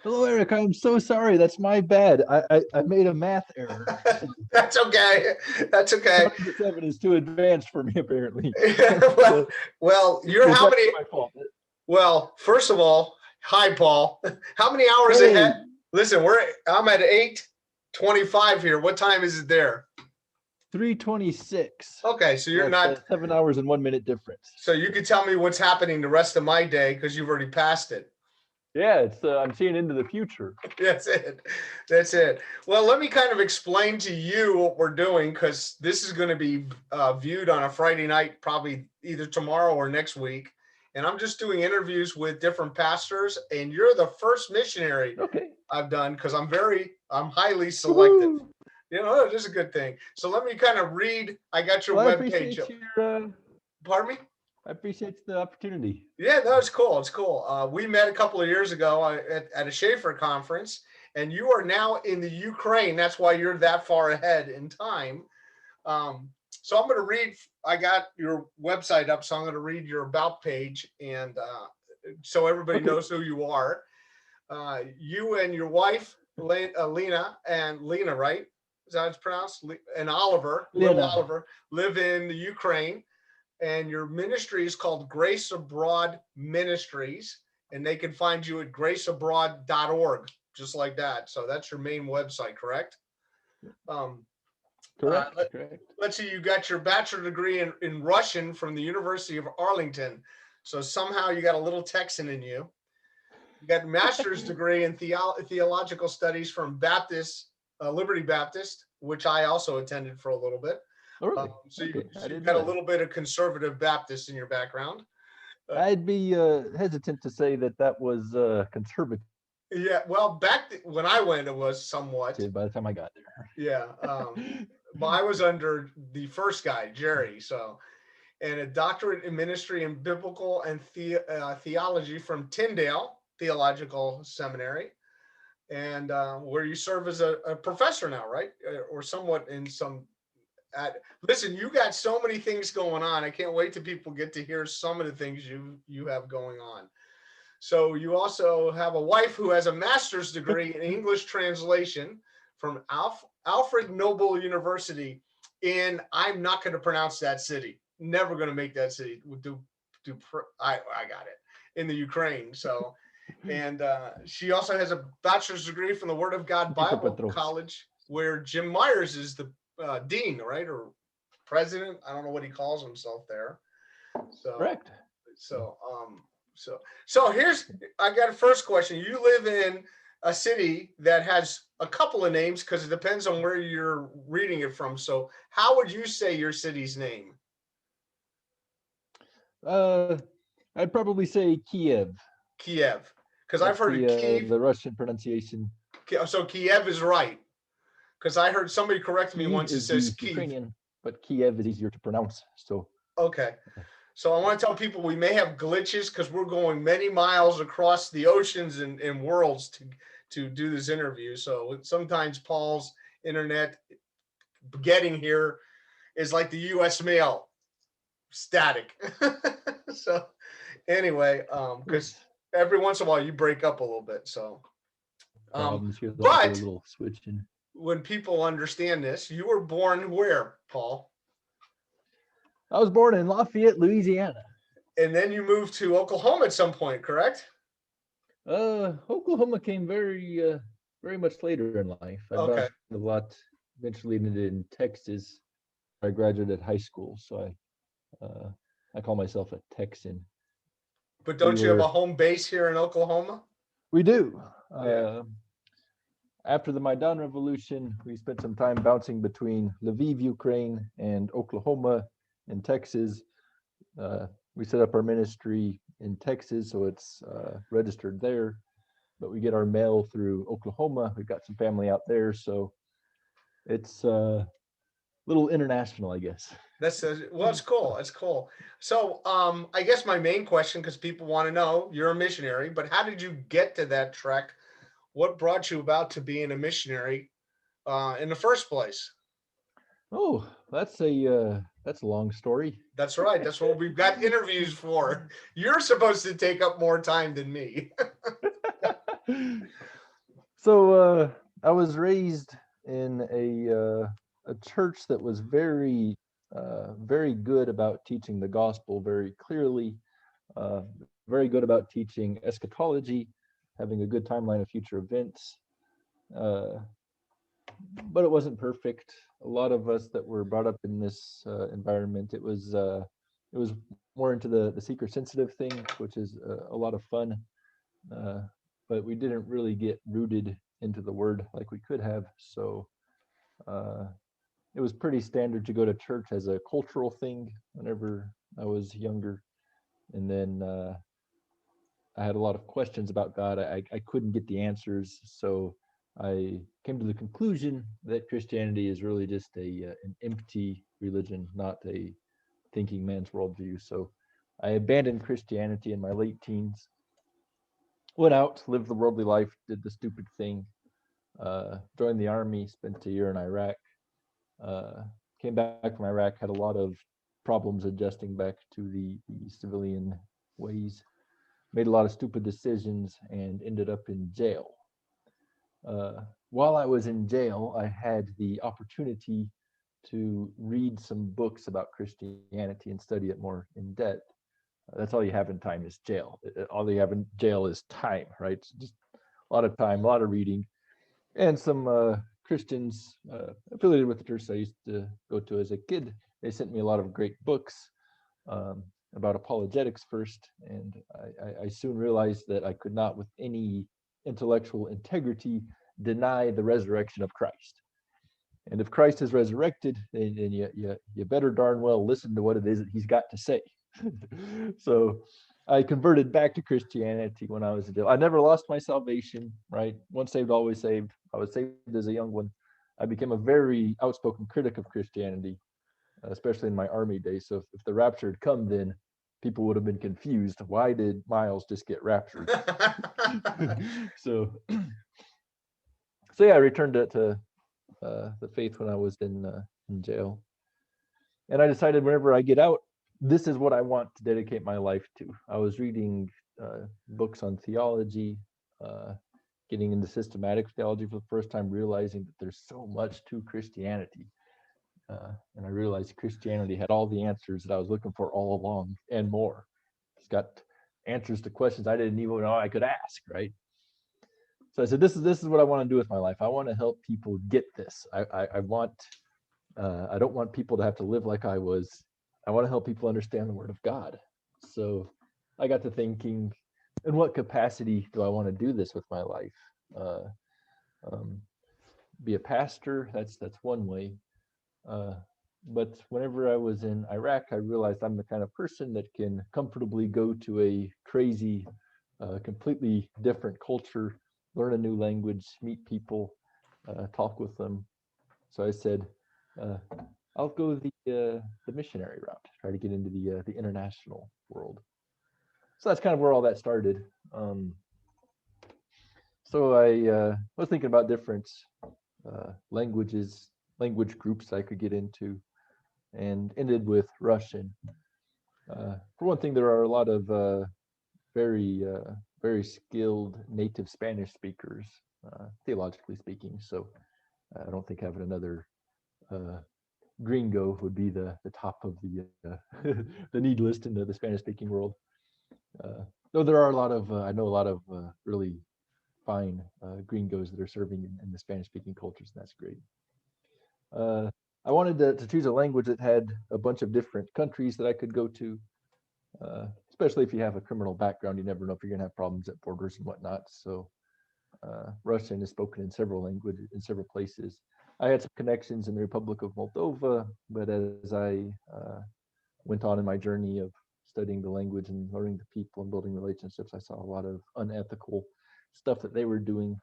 Hello, Eric. I'm so sorry. That's my bad. I made a math error. That's okay. That's okay. Counting to seven is too advanced for me, apparently. well, So well, you're it's how actually many? my fault. Well, first of all, hi, Paul. How many hours ahead? Hey, Listen, I'm at 8:25 here. What time is it there? 3:26. Okay, so you're That's not. 7 hours and 1 minute difference. So you can tell me what's happening the rest of my day because you've already passed it. Yeah, it's I'm seeing into the future. That's it. That's it. Well, let me kind of explain to you what we're doing because this is going to be viewed on a Friday night, probably either tomorrow or next week. And I'm just doing interviews with different pastors, and you're the first missionary Okay. I've done because I'm highly selective. Woohoo! You know, it is a good thing. So let me kind of read. I got your Well, I web page appreciate up. your Pardon me? I appreciate the opportunity. Yeah, no, it's cool. It's cool. We met a couple of years ago at a Schaefer conference, and you are now in the Ukraine. That's why you're that far ahead in time. So I'm going to read. I got your website up, so I'm going to read your about page, and so everybody Okay. knows who you are. You and your wife, Lena, right? Is that how it's pronounced? And Oliver, little Lena. Oliver, live in the Ukraine, and your ministry is called Grace Abroad Ministries, and they can find you at graceabroad.org, just like that. So that's your main website, correct? Um, Correct. Correct. let's see, you got your bachelor degree in Russian from the University of Arlington. So somehow you got a little Texan in you. You got a master's degree in theological studies from Liberty Baptist, which I also attended for a little bit. Oh, really? So Okay. I you've didn't got know a that. little bit of conservative Baptist in your background. I'd be hesitant to say that was conservative Yeah, well, when I went, it was somewhat. by the time I got there. Yeah, but I was under the first guy, Jerry. So, and a doctorate in ministry in biblical and theology from Tyndale Theological Seminary, and where you serve as a professor now, right? Or somewhat in some. Listen, you got so many things going on. I can't wait till people get to hear some of the things you have going on. So you also have a wife who has a master's degree in English translation from Alfred Nobel University in, I'm not going to pronounce that city. Never going to make that city. I got it, in the Ukraine. So, and she also has a bachelor's degree from the Word of God Bible College, where Jim Myers is the dean, right, or president. I don't know what he calls himself there. So, Correct. so, I got a first question. You live in a city that has a couple of names because it depends on where you're reading it from. So how would you say your city's name? I'd probably say Kiev. Kiev. Because I've That's heard of Kiev. the Russian pronunciation. So Kiev is right. Because I heard somebody correct me once. It Is says the Kiev. Ukrainian, but Kiev is easier to pronounce. So okay. So I want to tell people we may have glitches because we're going many miles across the oceans and worlds to do this interview. So sometimes Paul's internet getting here is like the U.S. mail, static. So anyway, because every once in a while you break up a little bit. So problems here, but a little switching. When people understand this, you were born where, Paul? I was born in Lafayette, Louisiana. And then you moved to Oklahoma at some point, correct? Oklahoma came very much later in life. I bounced a lot, eventually ended in Texas. I graduated high school, so I call myself a Texan. But don't you have a home base here in Oklahoma? We do. After the Maidan Revolution, we spent some time bouncing between Lviv, Ukraine, and Oklahoma and Texas. We set up our ministry in Texas, so it's registered there. But we get our mail through Oklahoma. We've got some family out there, so it's a little international, I guess. It's cool. It's cool. So I guess my main question, because people want to know, you're a missionary, but how did you get to that trek? What brought you about to being a missionary in the first place? Oh, that's a long story. That's right. That's what we've got interviews for. You're supposed to take up more time than me. So I was raised in a church that was very good about teaching the gospel very clearly, very good about teaching eschatology, having a good timeline of future events. Uh, but it wasn't perfect. A lot of us that were brought up in this environment, it was more into the seeker sensitive thing, which is a lot of fun. Uh, but we didn't really get rooted into the word like we could have. So uh, it was pretty standard to go to church as a cultural thing whenever I was younger. And then I had a lot of questions about God. I couldn't get the answers. So I came to the conclusion that Christianity is really just an empty religion, not a thinking man's worldview. So I abandoned Christianity in my late teens, went out, lived the worldly life, did the stupid thing, joined the army, spent a year in Iraq, uh, came back from Iraq, had a lot of problems adjusting back to the civilian ways, made a lot of stupid decisions, and ended up in jail. While I was in jail, I had the opportunity to read some books about Christianity and study it more in depth. That's all you have in time is jail. All you have in jail is time, right? It's just a lot of time, a lot of reading, and some Christians affiliated with the church I used to go to as a kid. They sent me a lot of great books um, about apologetics first, and I soon realized that I could not, with any intellectual integrity, deny the resurrection of Christ. And if Christ is resurrected, then you better darn well listen to what it is that he's got to say. So I converted back to Christianity when I was a jail. I never lost my salvation, right? Once saved, always saved. I was saved as a young one. I became a very outspoken critic of Christianity, especially in my army days. So if the rapture had come then, people would have been confused. Why did Miles just get raptured? so, so yeah, I returned to the faith when I was in jail. And I decided whenever I get out, this is what I want to dedicate my life to. I was reading books on theology, uh, getting into systematic theology for the first time, realizing that there's so much to Christianity. And I realized Christianity had all the answers that I was looking for all along and more. It's got answers to questions I didn't even know I could ask, right? So I said, this is what I want to do with my life. I want to help people get this. I don't want people to have to live like I was. I want to help people understand the Word of God. So I got to thinking, in what capacity do I want to do this with my life? Uh, um, be a pastor, that's one way. Uh, but whenever I was in Iraq, I realized I'm the kind of person that can comfortably go to a crazy, completely different culture, learn a new language, meet people, talk with them. So I said, uh, I'll go the missionary route, try to get into the international world. So that's kind of where all that started. So I was thinking about different language groups I could get into, and ended with Russian. For one thing, there are a lot of very very skilled native Spanish speakers, theologically speaking. So I don't think having another uh, gringo would be the top of the need list in the Spanish speaking world. Uh, though there are a lot of I know a lot of really fine gringos that are serving in the Spanish speaking cultures, and that's great. Uh, I wanted to choose a language that had a bunch of different countries that I could go to, especially if you have a criminal background. You never know if you're going to have problems at borders and whatnot. So Russian is spoken in several languages in several places. I had some connections in the Republic of Moldova, but as I went on in my journey of studying the language and learning the people and building relationships, I saw a lot of unethical stuff that they were doing.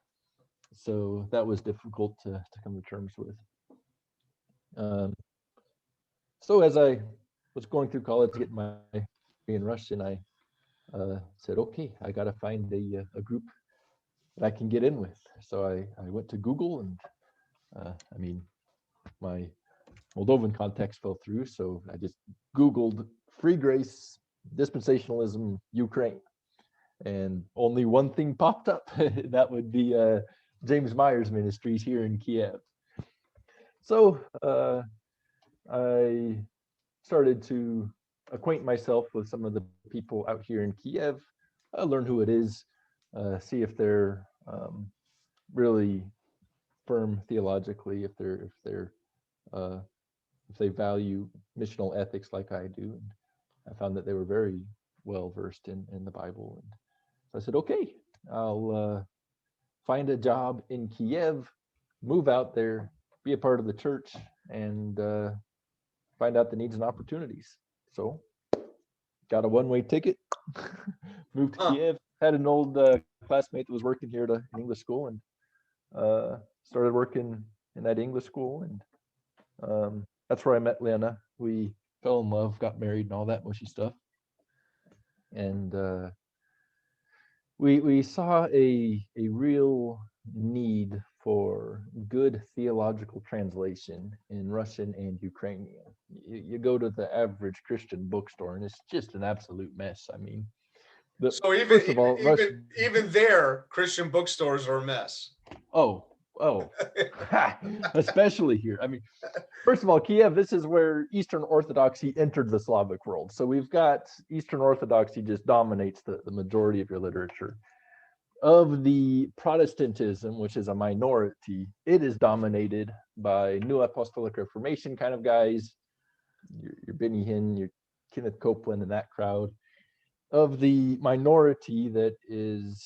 So that was difficult to come to terms with. Um, so as I was going through college, getting my degree in Russian, I said, okay, I got to find a group that I can get in with. So I went to Google, and I mean, my Moldovan context fell through. So I just Googled free grace, dispensationalism, Ukraine. And only one thing popped up. That would be James Myers Ministries here in Kiev. So I started to acquaint myself with some of the people out here in Kiev, learn who it is, see if they're really firm theologically, uh, if they value missional ethics like I do. And I found that they were very well versed in the Bible. And so I said, okay, I'll find a job in Kiev, move out there, be a part of the church, and find out the needs and opportunities. So got a one-way ticket, moved to Kiev, had an old classmate that was working here at an English school, and started working in that English school. And that's where I met Lena. We fell in love, got married, and all that mushy stuff. And we saw a real need for good theological translation in Russian and Ukrainian. You go to the average Christian bookstore and it's just an absolute mess. I mean, so even there, Christian bookstores are a mess. Oh, especially here. I mean, first of all, Kiev, this is where Eastern Orthodoxy entered the Slavic world. So we've got Eastern Orthodoxy just dominates the majority of your literature. Of the Protestantism, which is a minority, it is dominated by New Apostolic Reformation kind of guys, your Benny Hinn, your Kenneth Copeland, and that crowd. Of the minority that is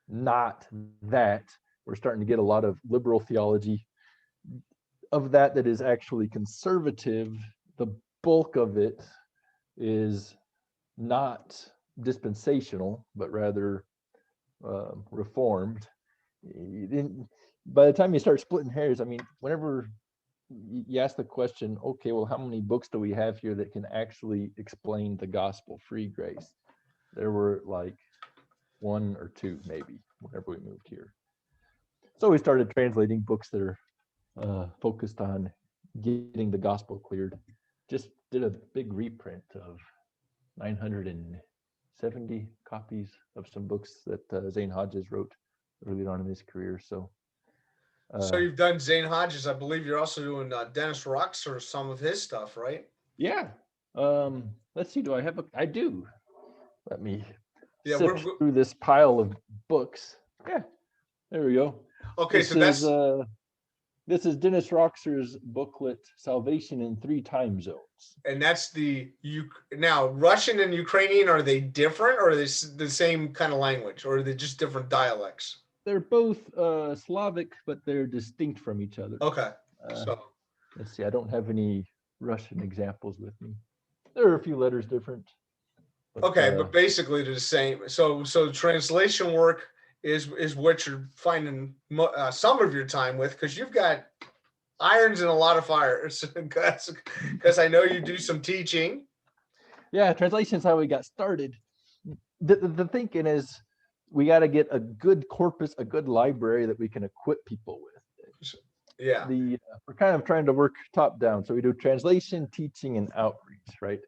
not that, we're starting to get a lot of liberal theology. Of that is actually conservative, the bulk of it is not dispensational, but rather reformed. By the time you start splitting hairs, I mean, whenever you ask the question, okay, well, how many books do we have here that can actually explain the gospel, free grace? There were like one or two, maybe, whenever we moved here. So we started translating books that are focused on getting the gospel cleared. Just did a big reprint of 970 copies of some books that Zane Hodges wrote early on in his career. So you've done Zane Hodges. I believe you're also doing Dennis Rux or some of his stuff, right? Yeah. Let's see. Do I have I do. Let me sift through this pile of books. Yeah. There we go. Okay, this is Dennis Roxer's booklet, Salvation in Three Time Zones. And that's now Russian and Ukrainian, are they different, or are they the same kind of language, or are they just different dialects? They're both Slavic, but they're distinct from each other. Okay. So let's see, I don't have any Russian examples with me. There are a few letters different. But basically they're the same. So translation work is what you're finding some of your time with, because you've got irons and a lot of fires. Because I know you do some teaching. Yeah, translation is how we got started. The thinking is we got to get a good corpus, a good library that we can equip people with. Yeah. We're kind of trying to work top down. So we do translation, teaching, and outreach, right?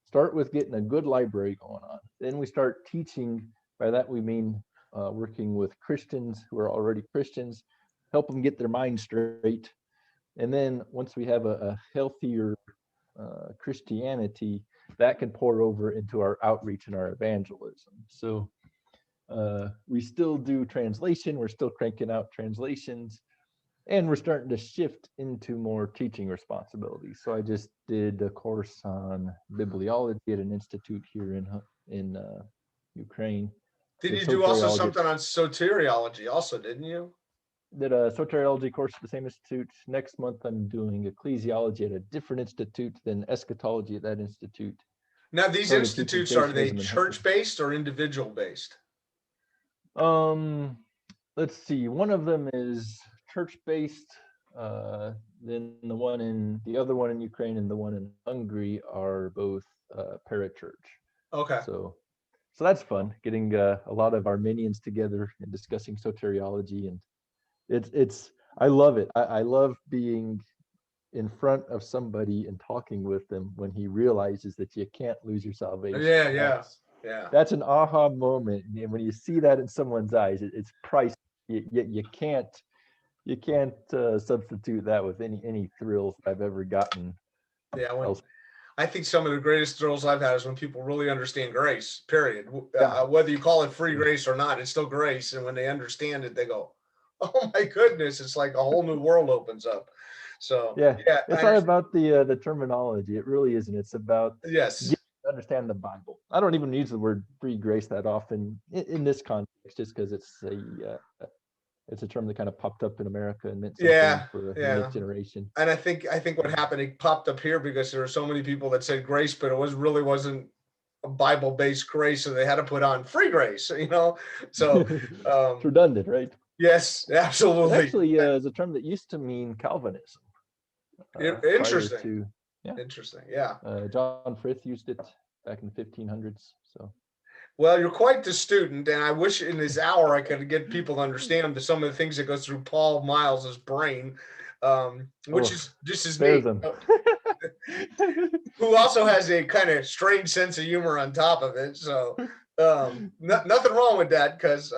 Start with getting a good library going on. Then we start teaching. By that we mean working with Christians who are already Christians, help them get their mind straight. And then once we have a healthier Christianity, that can pour over into our outreach and our evangelism. So we still do translation. We're still cranking out translations, and we're starting to shift into more teaching responsibilities. So I just did a course on bibliology at an institute here in Ukraine. Did you do also something on soteriology also, didn't you? Did a soteriology course at the same institute. Next month, I'm doing ecclesiology at a different institute, then eschatology at that institute. Now, these institutes, are they church-based or individual-based? Let's see. One of them is church-based. Then the other one in Ukraine and the one in Hungary are both parachurch. Okay. So that's fun, getting a lot of Armenians together and discussing soteriology, and I love it. I love being in front of somebody and talking with them when he realizes that you can't lose your salvation. Yeah. Yeah. That's an aha moment. And when you see that in someone's eyes, it's priceless. You can't substitute that with any thrills I've ever gotten Yeah. else. I think some of the greatest thrills I've had is when people really understand grace, period. Yeah. Whether you call it free grace or not, it's still grace. And when they understand it, they go, oh my goodness, it's like a whole new world opens up. So, Yeah. yeah, I It's not understand. about the terminology. It really isn't. It's about Yes. getting to understand the Bible. I don't even use the word free grace that often in this context, just because it's a term that kind of popped up in America and meant something Yeah. for a Yeah. unique generation. And I think what happened, it popped up here because there were so many people that said grace, but it really wasn't a Bible-based grace, so they had to put on free grace, you know. So It's um, redundant, right? yes, It absolutely. actually is a term that used to mean Calvinism prior Interesting. to, yeah. Interesting. Yeah. John Frith used it back in the 1500s. So Well, you're quite the student, and I wish in this hour I could get people to understand some of the things that goes through Paul Miles's brain, which oh, is just as spare me, them. who also has a kind of strange sense of humor on top of it. So nothing wrong with that because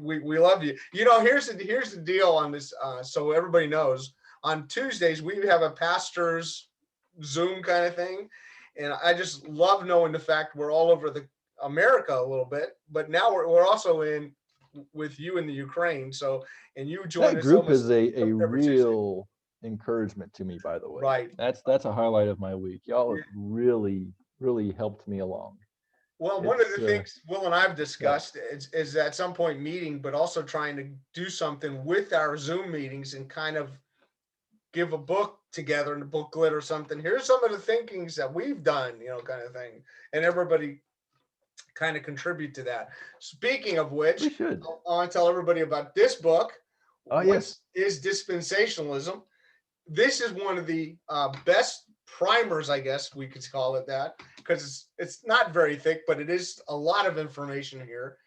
we love you. You know, here's the deal on this, so everybody knows. On Tuesdays we have a pastor's Zoom kind of thing, and I just love knowing the fact we're all over the America a little bit, but now we're also in with you in the Ukraine. So and you join That us group almost is a every Tuesday, real encouragement to me, by the way. right? That's a highlight of my week. Y'all have really helped me along. Well, one of It's the things Will and I've yeah. discussed is at some point meeting, but also trying to do something with our Zoom meetings and kind of give a book together in a booklet or something. Here's some of the thinkings that we've done, kind of thing. And everybody kind of contribute to that. Speaking of We which, should. I want to tell everybody about this book. Oh What yes. is dispensationalism? This is one of the best primers, I guess we could call it that, because it's not very thick, but it is a lot of information here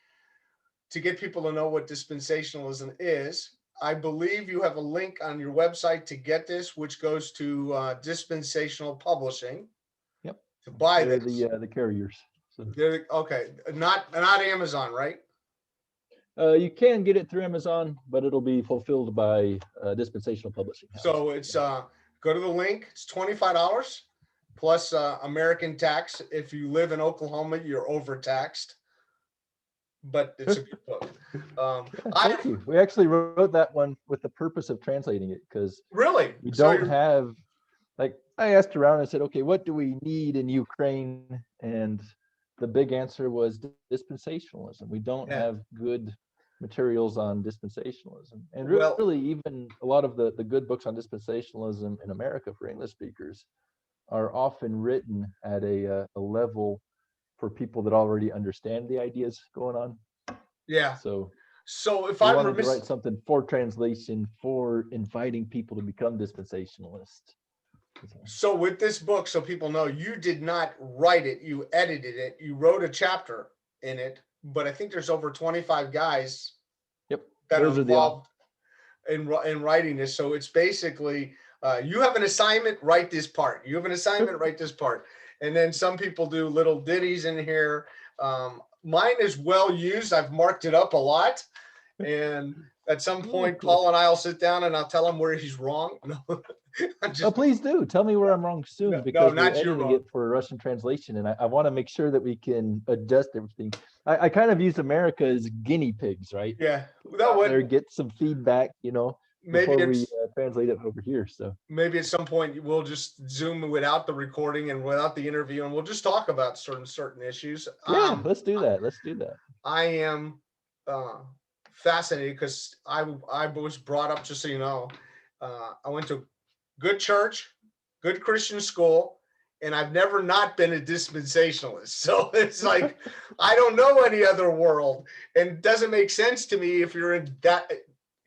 to get people to know what dispensationalism is. I believe you have a link on your website to get this, which goes to Dispensational Publishing Yep. to buy They're this. the carriers. So Okay, not Amazon, right? you can get it through Amazon, but it'll be fulfilled by Dispensational Publishing House. So it's go to the link. It's $25 plus American tax. If you live in Oklahoma, you're overtaxed, but it's a good book. Yeah, I thank you. We actually wrote that one with the purpose of translating it because really we so don't you're have, like, I asked around and said, okay, what do we need in Ukraine? And the big answer was dispensationalism. We don't yeah. have good materials on dispensationalism. And Well, really, even a lot of the good books on dispensationalism in America for English speakers are often written at a level for people that already understand the ideas going on. yeah. So So if we I'm wanted to remiss, write something for translation, for inviting people to become dispensationalists. so with this book, so people know you did not write it, you edited it, you wrote a chapter in it, but I think there's over 25 guys Yep, that are those are the involved in writing this. So it's basically you have an assignment, write this part. You have an assignment, write this part. And then some people do little ditties in here. Mine is well used. I've marked it up a lot. And at some Oh, point, cool. Paul and I will sit down and I'll tell him where he's wrong. No, I'm Oh, just please do. Tell me where I'm wrong no, soon no, because we're not you editing wrong. it for a Russian translation and I want to make sure that we can adjust everything. I kind of use America as guinea pigs, right? Yeah, Put it that out there, would get some feedback, maybe before we it's translate it over here. So maybe at some point we'll just zoom without the recording and without the interview, and we'll just talk about certain issues. yeah, let's do that. Let's do that. I am uh, fascinated because I was brought up, just so you know, I went to good church, good Christian school, and I've never not been a dispensationalist. So it's like I don't know any other world, and it doesn't make sense to me if you're in that.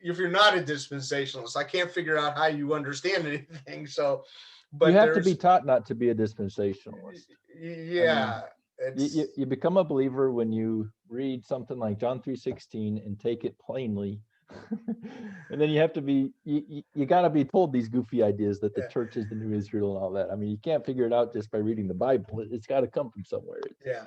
If you're not a dispensationalist, I can't figure out how you understand anything. So, You but have to be there's, taught not to be a dispensationalist. I mean, yeah, you, it's you become a believer when you read something like John 3:16 and take it plainly. And then you have to be you got to be told these goofy ideas that the yeah, church is the new Israel and all that. I mean, you can't figure it out just by reading the Bible. It's got to come from somewhere. yeah.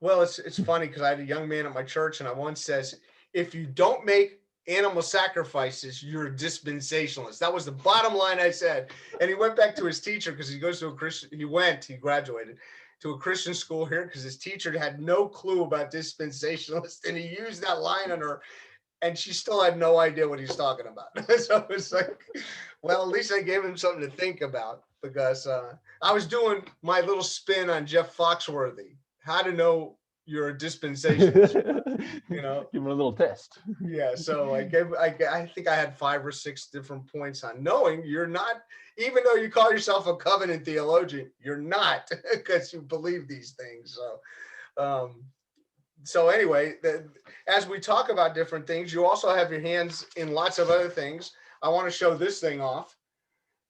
Well, it's funny because I had a young man at my church, and I once says, if you don't make animal sacrifices, you're a dispensationalist. That was the bottom line I said. And he went back to his teacher because he goes to a Christian. He graduated to a Christian school here because his teacher had no clue about dispensationalist, and he used that line on her, and she still had no idea what he's talking about. So it's like, well, at least I gave him something to think about because I was doing my little spin on Jeff Foxworthy, how to know you're a dispensationalist, you know? Give him a little test. Yeah. So I think I had 5 or 6 different points on knowing you're not, even though you call yourself a covenant theologian, you're not because you believe these things. So anyway, as we talk about different things, you also have your hands in lots of other things. I want to show this thing off.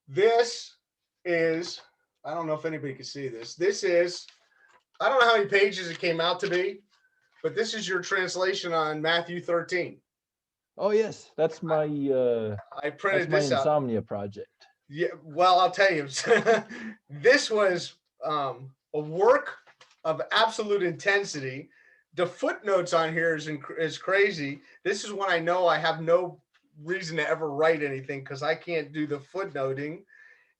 This is, I don't know if anybody can see this. This is, I don't know how many pages it came out to be, but this is your translation on Matthew 13. Oh yes, that's my I printed my this out. insomnia project. Yeah, well, I'll tell you, this was a work of absolute intensity. The footnotes on here is crazy. This is when I know I have no reason to ever write anything because I can't do the footnoting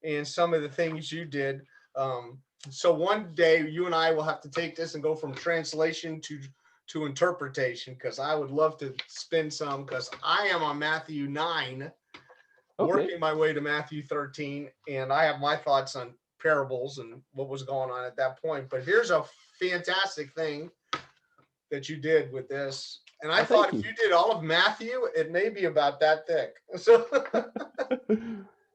and some of the things you did. So one day you and I will have to take this and go from translation to interpretation because I would love to spin some because I am on Matthew 9, working my way to Matthew 13, and I have my thoughts on parables and what was going on at that point. But here's a fantastic thing that you did with this. And I thought if you did all of Matthew, it may be about that thick. So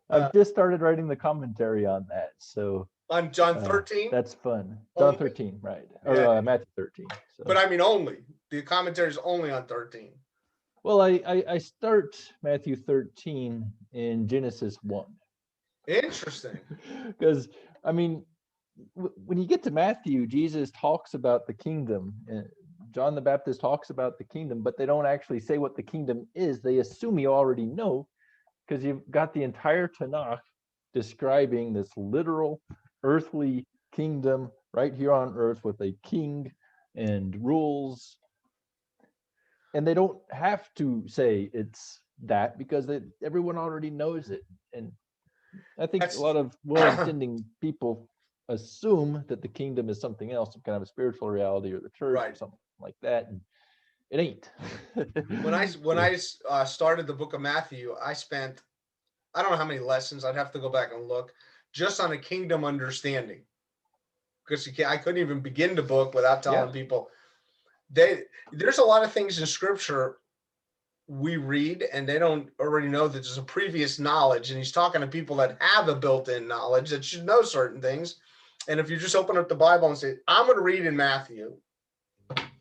I've just started writing the commentary on that. So on John 13? That's fun. John 13, right. Or Matthew 13. So. But I mean only. The commentary is only on 13. Well, I start Matthew 13 in Genesis 1. Interesting. Because, I mean, when you get to Matthew, Jesus talks about the kingdom. John the Baptist talks about the kingdom, but they don't actually say what the kingdom is. They assume you already know because you've got the entire Tanakh describing this literal earthly kingdom right here on earth with a king and rules. And they don't have to say it's that because everyone already knows it. And I think a lot of well-intending people assume that the kingdom is something else, some kind of a spiritual reality or the church or something like that. And it ain't. When I started the book of Matthew, I spent, I don't know how many lessons, I'd have to go back and look, just on a kingdom understanding. Because I couldn't even begin the book without telling people. There's a lot of things in scripture we read and they don't already know that there's a previous knowledge, and he's talking to people that have a built-in knowledge that should know certain things. And if you just open up the Bible and say, I'm going to read in Matthew,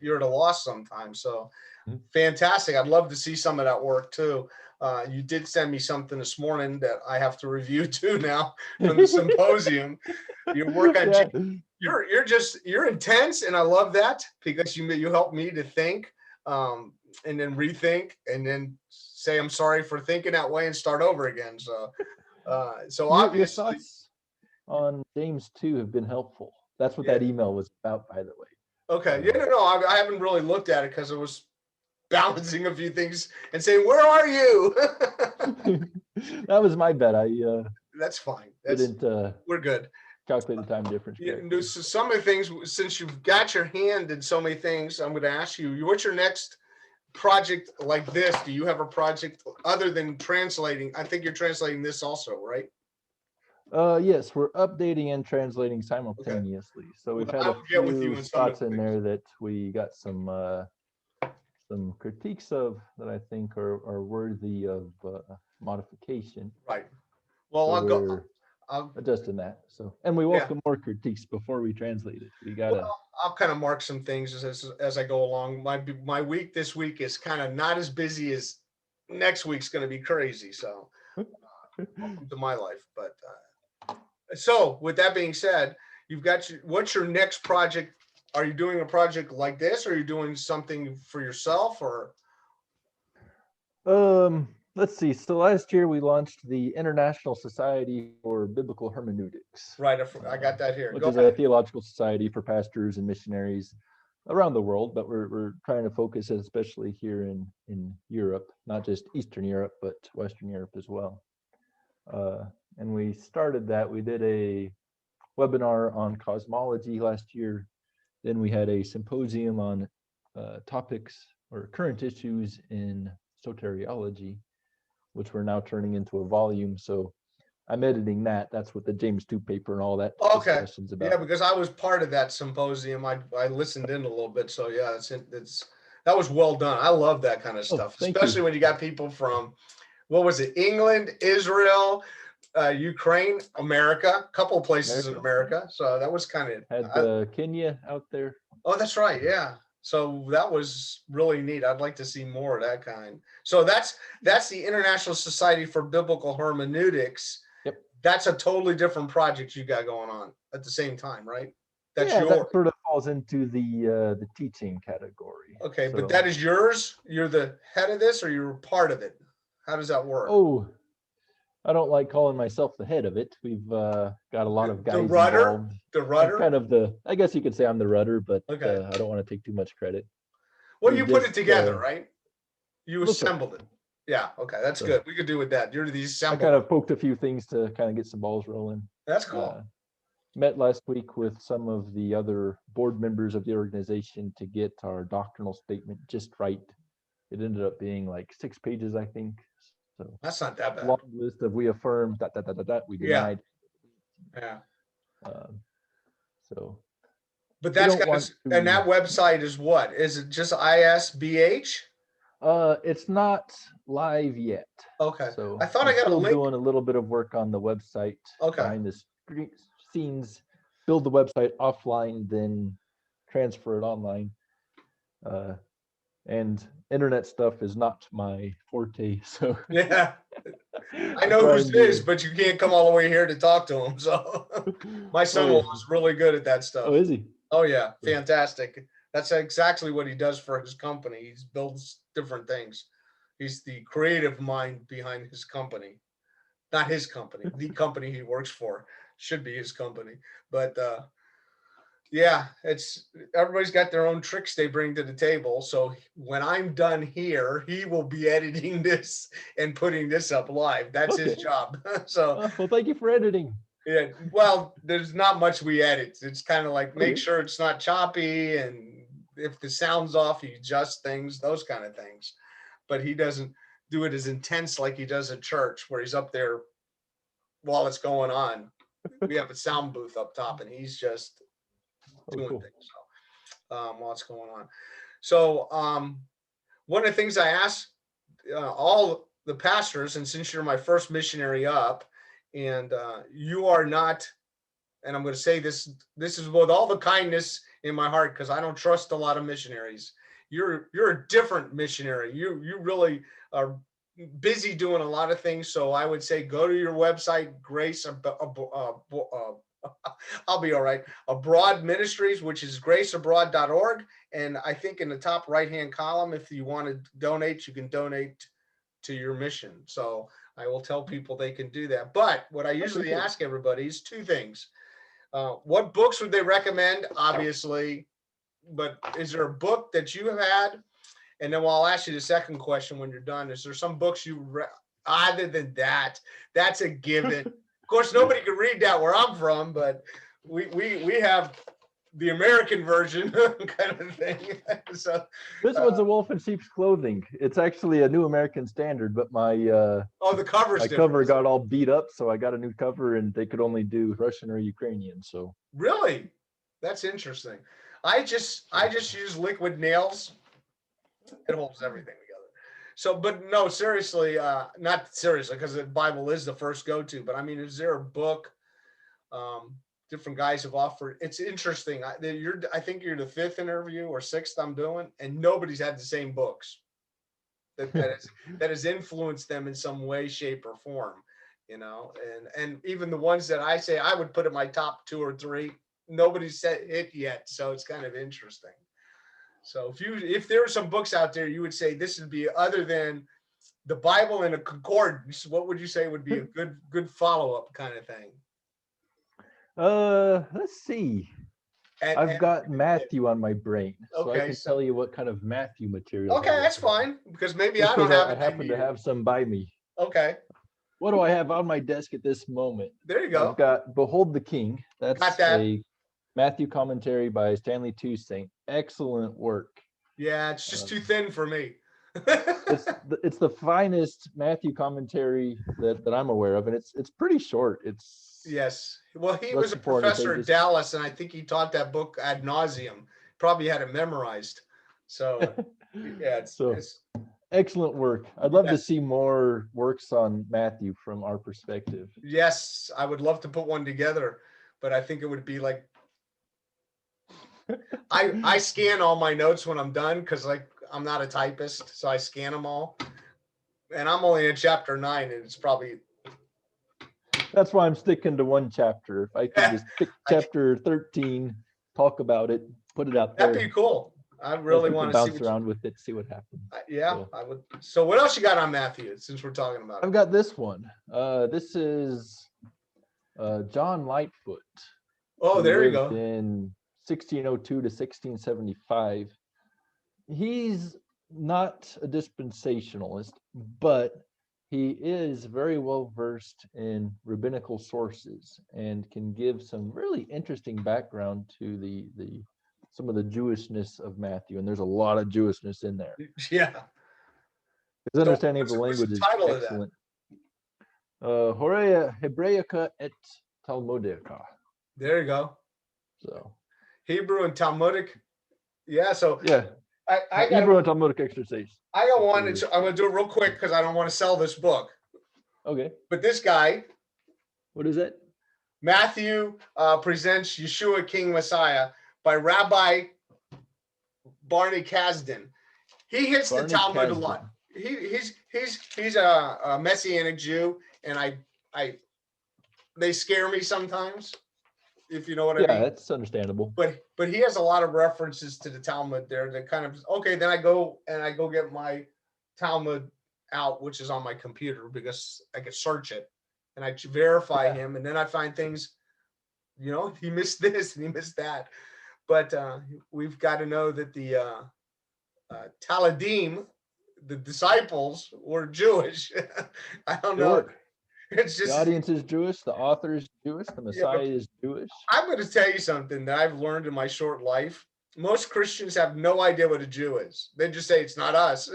you're at a loss sometimes. So fantastic. I'd love to see some of that work too. You did send me something this morning that I have to review too now from the symposium. Your work on you're intense, and I love that because you help me to think and then rethink and then say I'm sorry for thinking that way and start over again. So obviously your thoughts on James 2 have been helpful. That's what that email was about, by the way. Okay. I haven't really looked at it because it was balancing a few things and saying, where are you? That was my bet. That's fine. We're good. Calculate the time difference. So some of the things, since you've got your hand in so many things, I'm going to ask you, what's your next project like this? Do you have a project other than translating? I think you're translating this also, right? Yes, we're updating and translating simultaneously. So we've had a few spots in there that we got some critiques of that I think are worthy of modification. Right. Well, so I'll adjusting that. So, and we welcome more critiques before we translate it. We gotta. Well, I'll kind of mark some things as I go along. My week this week is kind of not as busy as next week's going to be crazy. So, welcome to my life. But so, with that being said, what's your next project? Are you doing a project like this, or are you doing something for yourself, or? Let's see. So last year we launched the International Society for Biblical Hermeneutics. Right, I got that here. Which is a theological society for pastors and missionaries. around the world, but we're trying to focus especially here in Europe, not just Eastern Europe, but Western Europe as well. And we started that. We did a webinar on cosmology last year. Then we had a symposium on topics or current issues in soteriology, which we're now turning into a volume. So I'm editing that. That's what the James 2 paper and all that Okay. discussions about. Yeah, because I was part of that symposium. I listened in a little bit. So yeah, it's that was well done. I love that kind of stuff, especially when you got people from, what was it, England, Israel, Ukraine, America, a couple of places in America. So that was kind of had Kenya out there. Oh, that's right. Yeah. So that was really neat. I'd like to see more of that kind. So that's the International Society for Biblical Hermeneutics. Yep. That's a totally different project you got going on at the same time, right? That's yeah, that sort of falls into the teaching category. Okay, so, but that is yours? You're the head of this, or you're part of it? How does that work? Oh, I don't like calling myself the head of it. We've got a lot of guys involved. The rudder? I'm kind of I guess you could say I'm the rudder, but okay. I don't want to take too much credit. Well, you put it together, right? You assembled it. Yeah, okay, that's good. We could do with that. You're the assembler. I kind of poked a few things to kind of get some balls rolling. That's cool. Met last week with some of the other board members of the organization to get our doctrinal statement just right. It ended up being like 6 pages, I think. So that's not that bad. Long list of we affirm that we denied. Yeah. So. But that's and that website is what? Is it just ISBH? It's not live yet. Okay. So I thought I got a link. Doing a little bit of work on the website. Okay. Behind the scenes, build the website offline, then transfer it online. And internet stuff is not my forte. So yeah, I know who's is, but you can't come all the way here to talk to him. So my son-in-law is really good at that stuff. Oh, is he? Oh yeah, fantastic. That's exactly what he does for his company. He builds different things. He's the creative mind behind his company. Not his company, the company he works for should be his company. But yeah, everybody's got their own tricks they bring to the table. So when I'm done here, he will be editing this and putting this up live. That's his job. So well, thank you for editing. Yeah, well, there's not much we edit. It's kind of like make sure it's not choppy, and if the sound's off, he adjusts things, those kind of things. But he doesn't do it as intense like he does at church, where he's up there while it's going on. We have a sound booth up top, and he's just doing things while it's going on. So one of the things I ask all the pastors, and since you're my first missionary up, and you are not, and I'm going to say this is with all the kindness in my heart, because I don't trust a lot of missionaries. You're a different missionary. You really are busy doing a lot of things. So I would say go to your website, Grace. I'll be all right. Abroad Ministries, which is graceabroad.org, and I think in the top right-hand column, if you want to donate, you can donate to your mission. So I will tell people they can do that. But what I usually ask everybody is 2 things. What books would they recommend? Obviously, but is there a book that you have had? And then I'll ask you the second question when you're done. Is there some books you read? Other than that, that's a given. Of course, nobody can read that where I'm from, but we have the American version kind of thing. So this one's a wolf in sheep's clothing. It's actually a New American Standard, but my the cover got all beat up, so I got a new cover, and they could only do Russian or Ukrainian. So really, that's interesting. I just use liquid nails. It holds everything together. So, but no, seriously, not seriously, because the Bible is the first go-to. But I mean, is there a book? Different guys have offered. It's interesting. I think you're the 5th interview or 6th I'm doing, and nobody's had the same books that has influenced them in some way, shape, or form. You know, and even the ones that I say I would put in my top 2 or 3, nobody's said it yet. So it's kind of interesting. So if there are some books out there, you would say this would be, other than the Bible and a concordance, what would you say would be a good follow-up kind of thing? Let's see. I've got Matthew on my brain, so I Okay, can so tell you what kind of Matthew material. okay, that's fine because maybe Just I don't because have I it. happen to have some by me. Okay, What do I have on my desk at this moment? there you go. I've got Behold the King. Got That's that. a Matthew commentary by Stanley Toussaint. Excellent work. Yeah, it's just too thin for me. It's the finest Matthew commentary that I'm aware of, and it's pretty short. It's Yes. Well, he less was a than 400 professor at pages. Dallas, and I think he taught that book ad nauseum. Probably had it memorized. So, yeah, it's Excellent work. I'd love to yes. see more works on Matthew from our perspective. Yes, I would love to put one together, but I think it would be like I scan all my notes when I'm done because like I'm not a typist, so I scan them all, and I'm only in chapter 9, and it's probably That's why I'm sticking to one chapter. If I could just pick chapter 13, talk about it, put it out there. that'd be cool. I really want to see bounce around with it, see what happens. Yeah, So, I would. So, what else you got on Matthew? Since we're talking about it, I've got this one. This is John Lightfoot. oh, who there you lived go. In 1602 to 1675. He's not a dispensationalist, but he is very well versed in rabbinical sources and can give some really interesting background to the some of the Jewishness of Matthew, and there's a lot of Jewishness in there. Yeah. His understanding of the What's language is title of that? excellent. Horea Hebraica et Talmudica. There you go. So Hebrew and Talmudic. Yeah. So yeah, I got Hebrew and Talmudic exercise. I got one. I'm gonna do it real quick because I don't want to sell this book. Okay. But this guy, What is it? Matthew presents Yeshua King Messiah by Rabbi Barney Kasdan. He hits Barney the Talmud Kasdan. a lot. He's a Messianic Jew, and they scare me sometimes, if you know what I mean. Yeah, that's understandable. But he has a lot of references to the Talmud there that kind of okay. Then I go get my Talmud out, which is on my computer because I could search it and I verify him, and then I find things. You know, he missed this and he missed that. But we've got to know that the Taladim, the disciples, were Jewish. I don't know. It's just the audience is Jewish, the author is Jewish, the Messiah is Jewish. I'm going to tell you something that I've learned in my short life. Most Christians have no idea what a Jew is. They just say it's not us.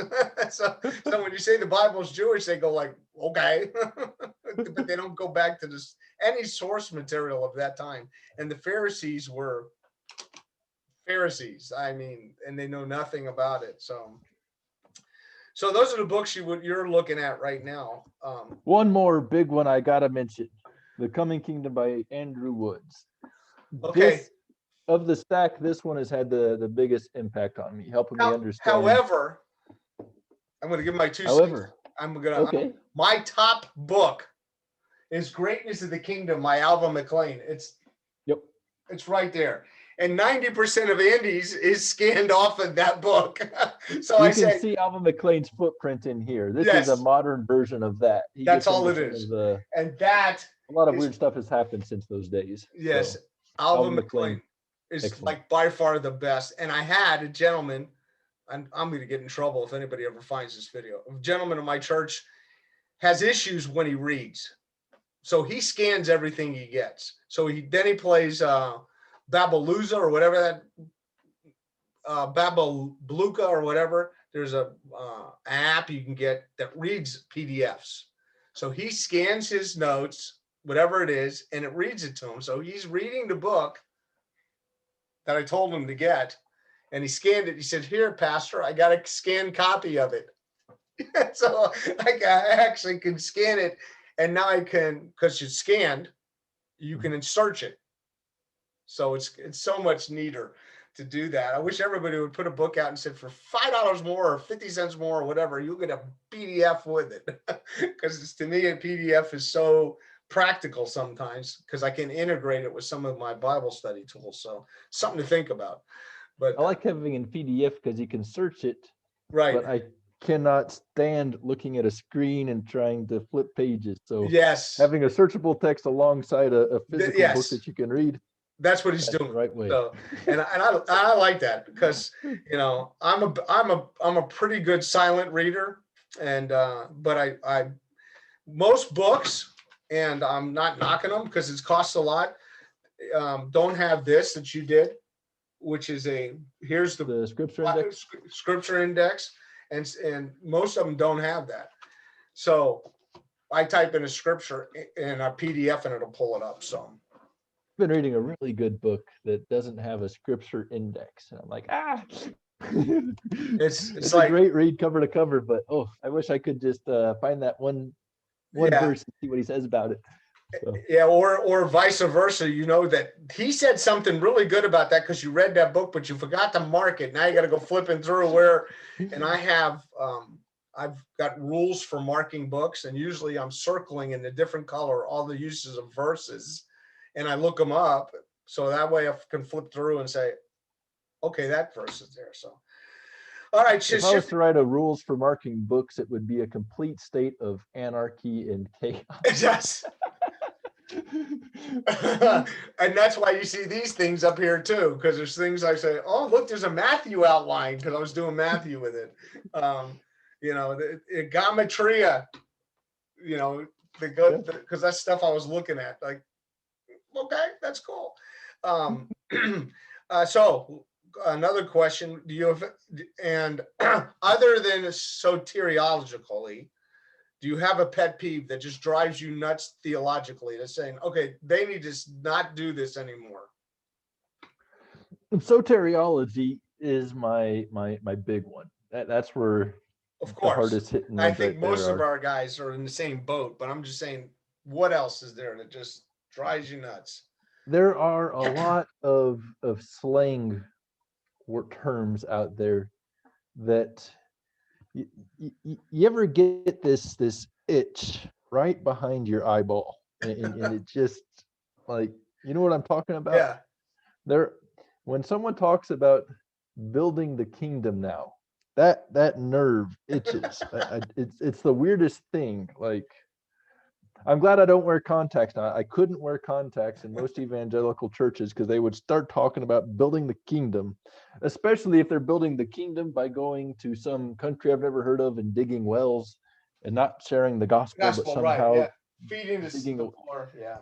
so when you say the Bible's Jewish, they go like, okay, but they don't go back to this any source material of that time. And the Pharisees were Pharisees. I mean, and they know nothing about it. So those are the books you're looking at right now. One more big one I gotta mention: The Coming Kingdom by Andrew Woods. Okay. Of the stack, this one has had the biggest impact on me, helping me understand. However, I'm going to give my two cents. My top book is Greatness of the Kingdom by Alva McLean. It's right there. And 90% of Andy's is scanned off of that book. So you can see Alva McLean's footprint in here. This is a modern version of that. That's all it is. And that a lot of weird stuff has happened since those days. Yes. So, Alva McLean is like by far the best. And I had a gentleman, I'm going to get in trouble if anybody ever finds this video. A gentleman in my church has issues when he reads. So he scans everything he gets. So he plays Babaluza or whatever that Babaluka or whatever. There's a app you can get that reads PDFs. So he scans his notes, whatever it is, and it reads it to him. So he's reading the book that I told him to get, and he scanned it. He said, "Here, Pastor, I got a scanned copy of it." So I actually can scan it, and now I can, because it's scanned, you can search it. So it's so much neater to do that. I wish everybody would put a book out and said for $5 more or 50 cents more or whatever, you'll get a PDF with it. Because to me, a PDF is so practical sometimes because I can integrate it with some of my Bible study tools. So something to think about. But I like having in PDF because you can search it. Right. But I cannot stand looking at a screen and trying to flip pages. So yes, having a searchable text alongside a physical book that you can read. That's what he's That's the doing. right way. So, and I like that because, you know, I'm a pretty good silent reader, and but I most books, and I'm not knocking them because it costs a lot. Don't have this that you did, which is here's The scripture index. scripture index, and most of them don't have that. So I type in a scripture in a PDF and it'll pull it up. So I've been reading a really good book that doesn't have a scripture index, and I'm like, it's a like, great read cover to cover, but I wish I could just find that one yeah, verse and see what he says about it. So. Yeah, or vice versa. You know that he said something really good about that because you read that book, but you forgot to mark it. Now you got to go flipping through where. And I have, I've got rules for marking books, and usually I'm circling in a different color all the uses of verses, and I look them up so that way I can flip through and say, okay, that verse is there. So, all right. If I was to write a rules for marking books, it would be a complete state of anarchy and chaos. Yes. And that's why you see these things up here too, because there's things I say, oh look, there's a Matthew outline, because I was doing Matthew with it. You know, the geometria, you know, because that's stuff I was looking at, like, okay, that's cool. So another question, do you have, and other than soteriologically, do you have a pet peeve that just drives you nuts theologically, that's saying, okay, they need to not do this anymore? Soteriology is my big one. That's where of the course hardest hitting. I think most of our guys are in the same boat, but I'm just saying, what else is there that just drives you nuts? There are a lot of slang terms out there that you ever get this itch right behind your eyeball, and it just, like, you know what I'm talking about? Yeah. When someone talks about building the kingdom now, that nerve itches. It's the weirdest thing. Like, I'm glad I don't wear contacts now. I couldn't wear contacts in most evangelical churches because they would start talking about building the kingdom, especially if they're building the kingdom by going to some country I've never heard of and digging wells and not sharing the gospel, but somehow right, yeah. Feeding the poor, yeah.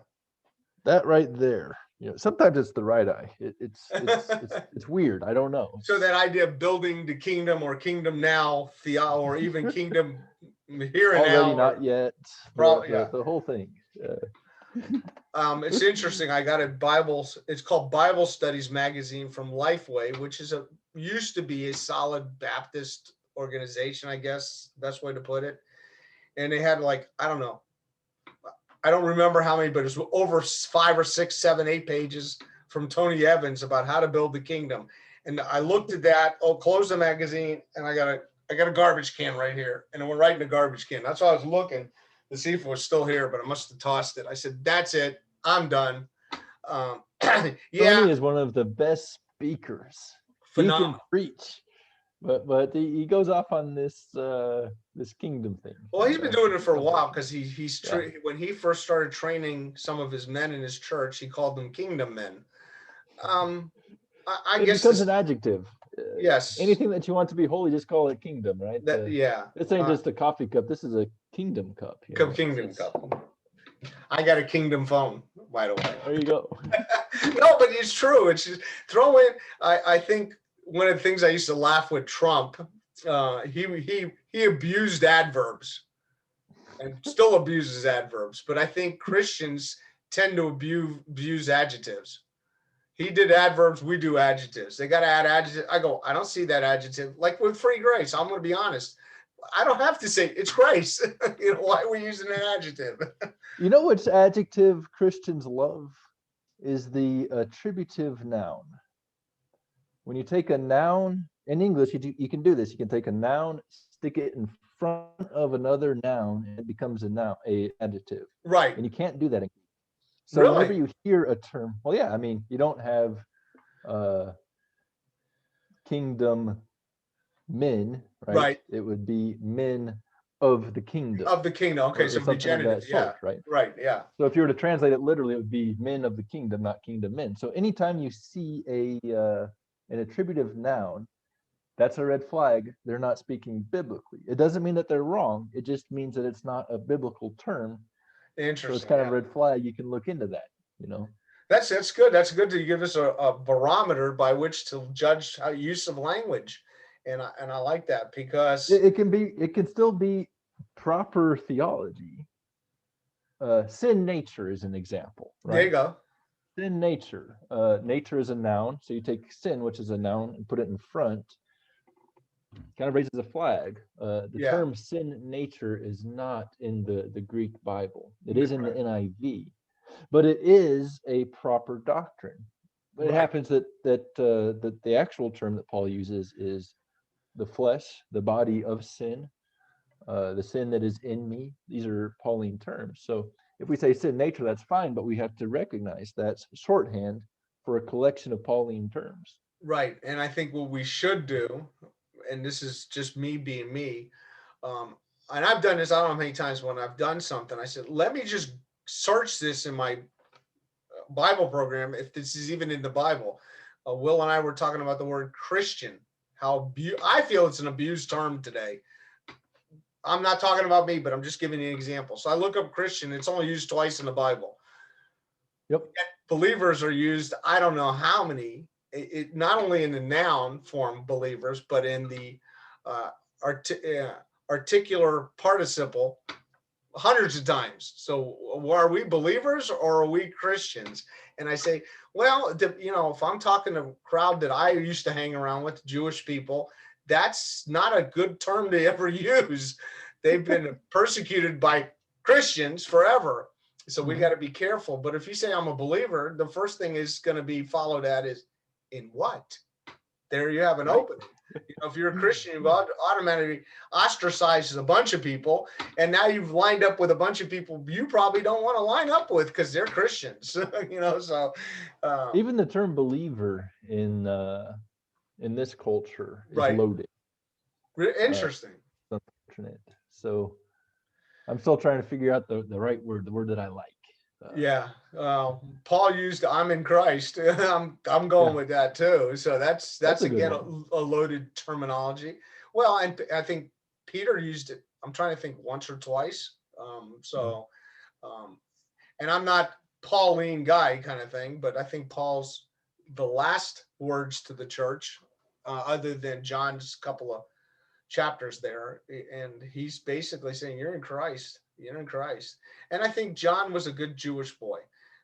That right there. You know, sometimes it's the right eye. It's weird. I don't know. So that idea of building the kingdom, or kingdom now, or even kingdom here and already now, not yet. The whole thing. It's interesting. I got a Bible. It's called Bible Studies Magazine from Lifeway, which used to be a solid Baptist organization, I guess, best way to put it. And they had, like, I don't know, I don't remember how many, but it was over 5 or 6, 7, 8 pages from Tony Evans about how to build the kingdom. And I looked at that, closed the magazine, and I got a garbage can right here. And it went right in the garbage can. That's why I was looking to see if it was still here, but I must have tossed it. I said, that's it. I'm done. Tony is one of the best speakers. Phenomenal. He can preach. But he goes off on this kingdom thing. Well, he's been doing it for a while, because when he first started training some of his men in his church, he called them kingdom men. I guess becomes an adjective. Yes. Anything that you want to be holy, just call it kingdom, right? Yeah. This ain't just a coffee cup. This is a kingdom cup. Kingdom cup. I got a kingdom phone, by the way. There you go. No, but it's true. It's just throw in. I think one of the things I used to laugh with Trump, he abused adverbs, and still abuses adverbs. But I think Christians tend to abuse adjectives. He did adverbs, we do adjectives. They got to add adjectives. I go, I don't see that adjective. Like with free grace, I'm going to be honest. I don't have to say it's grace. Why are we using an adjective? You know which adjective Christians love is the attributive noun. When you take a noun in English, you can do this. You can take a noun, stick it in front of another noun, and it becomes a adjective. Right. And you can't do that in English. So really? Whenever you hear a term, well, yeah, I mean, you don't have kingdom men, right? It would be men of the kingdom. Of the kingdom. Okay, or so something of regenerative. that Yeah. sort, right? Right. Yeah. So if you were to translate it literally, it would be men of the kingdom, not kingdom men. So anytime you see an attributive noun, that's a red flag. They're not speaking biblically. It doesn't mean that they're wrong. It just means that it's not a biblical term. Interesting. So it's kind yeah. of a red flag. You can look into that, you know. That's good. That's good to give us a barometer by which to judge how use of language, and I like that because It can still be proper theology. Sin nature is an example, right? there you go. Sin nature. Nature is a noun. So you take sin, which is a noun, and put it in front. Kind of raises a flag. The Yeah. term sin nature is not in the Greek Bible. It is in the NIV, but it is a proper doctrine. But it Right. happens that the actual term that Paul uses is the flesh, the body of sin, the sin that is in me. These are Pauline terms. So if we say sin nature, that's fine, but we have to recognize that's shorthand for a collection of Pauline terms. Right. And I think what we should do, and this is just me being me, and I've done this, I don't know how many times when I've done something, I said, let me just search this in my Bible program, if this is even in the Bible. Will and I were talking about the word Christian, how I feel it's an abused term today. I'm not talking about me, but I'm just giving you an example. So I look up Christian, it's only used twice in the Bible. Yep. Believers are used, I don't know how many, it not only in the noun form believers, but in the articular participle hundreds of times. So are we believers or are we Christians? And I say, well, if I'm talking to a crowd that I used to hang around with, Jewish people, that's not a good term to ever use. They've been persecuted by Christians forever. So we got to be careful. But if you say I'm a believer, the first thing is going to be followed at is in what? There you have an opening. If you're a Christian, you've automatically ostracized a bunch of people, and now you've lined up with a bunch of people you probably don't want to line up with because they're Christians. So even the term believer in this culture is right. loaded. Interesting. Unfortunate. So I'm still trying to figure out the right word, the word that I like. Paul used "I'm in Christ." I'm going with that too. So that's again a loaded terminology. Well, and I think Peter used it. I'm trying to think once or twice. And I'm not Pauline guy kind of thing, but I think Paul's the last words to the church, other than John's couple of chapters there, and he's basically saying you're in Christ. You're in Christ. And I think John was a good Jewish boy.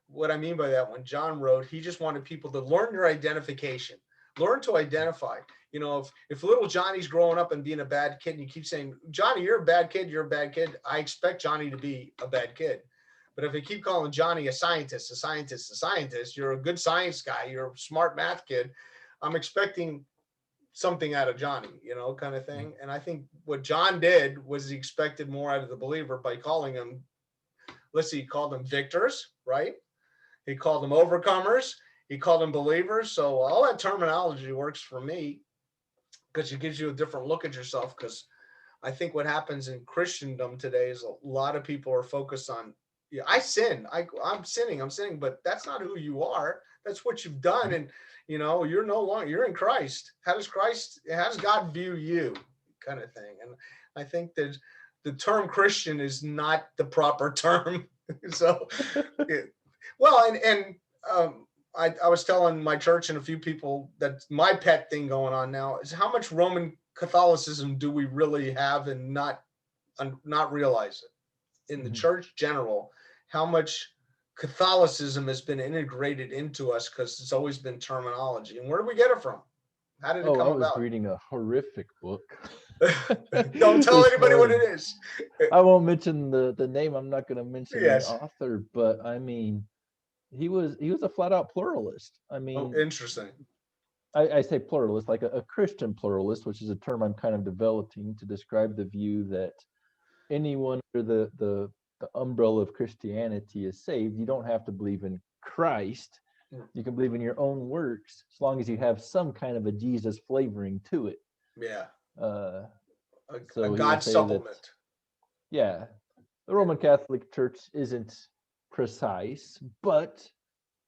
What I mean by that, when John wrote, he just wanted people to learn their identification, learn to identify. If little Johnny's growing up and being a bad kid, and you keep saying, Johnny, you're a bad kid, I expect Johnny to be a bad kid. But if you keep calling Johnny a scientist, you're a good science guy, you're a smart math kid, I'm expecting something out of Johnny, kind of thing. And I think what John did was he expected more out of the believer by calling them, he called them victors, right? He called them overcomers. He called them believers. So all that terminology works for me because it gives you a different look at yourself. Because I think what happens in Christendom today is a lot of people are focused on, I sin. I'm sinning, but that's not who you are. That's what you've done. And, you're no longer, you're in Christ. How does God view you, kind of thing? And I think that the term Christian is not the proper term. So, I was telling my church and a few people that my pet thing going on now is how much Roman Catholicism do we really have and not realize it in the church general, how much Catholicism has been integrated into us because it's always been terminology. And where do we get it from? How did it come about? I was reading a horrific book. Don't tell anybody what it is. I won't mention the name. I'm not going to mention the author, but I mean, he was a flat out pluralist. I mean, interesting. I say pluralist, like a Christian pluralist, which is a term I'm kind of developing to describe the view that anyone under the umbrella of Christianity is saved. You don't have to believe in Christ. You can believe in your own works as long as you have some kind of a Jesus flavoring to it. Yeah. So a God supplement. Yeah, the Roman Catholic Church isn't precise, but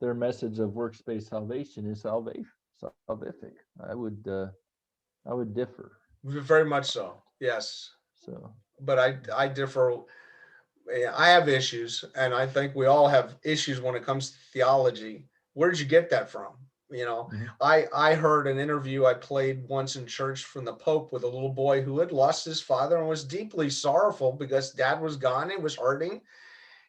their message of works-based salvation is salvific. I would differ. Very much so. Yes. So But I differ. I have issues, and I think we all have issues when it comes to theology. Where did you get that from? You know, mhm. I heard an interview I played once in church from the Pope with a little boy who had lost his father and was deeply sorrowful because dad was gone and was hurting.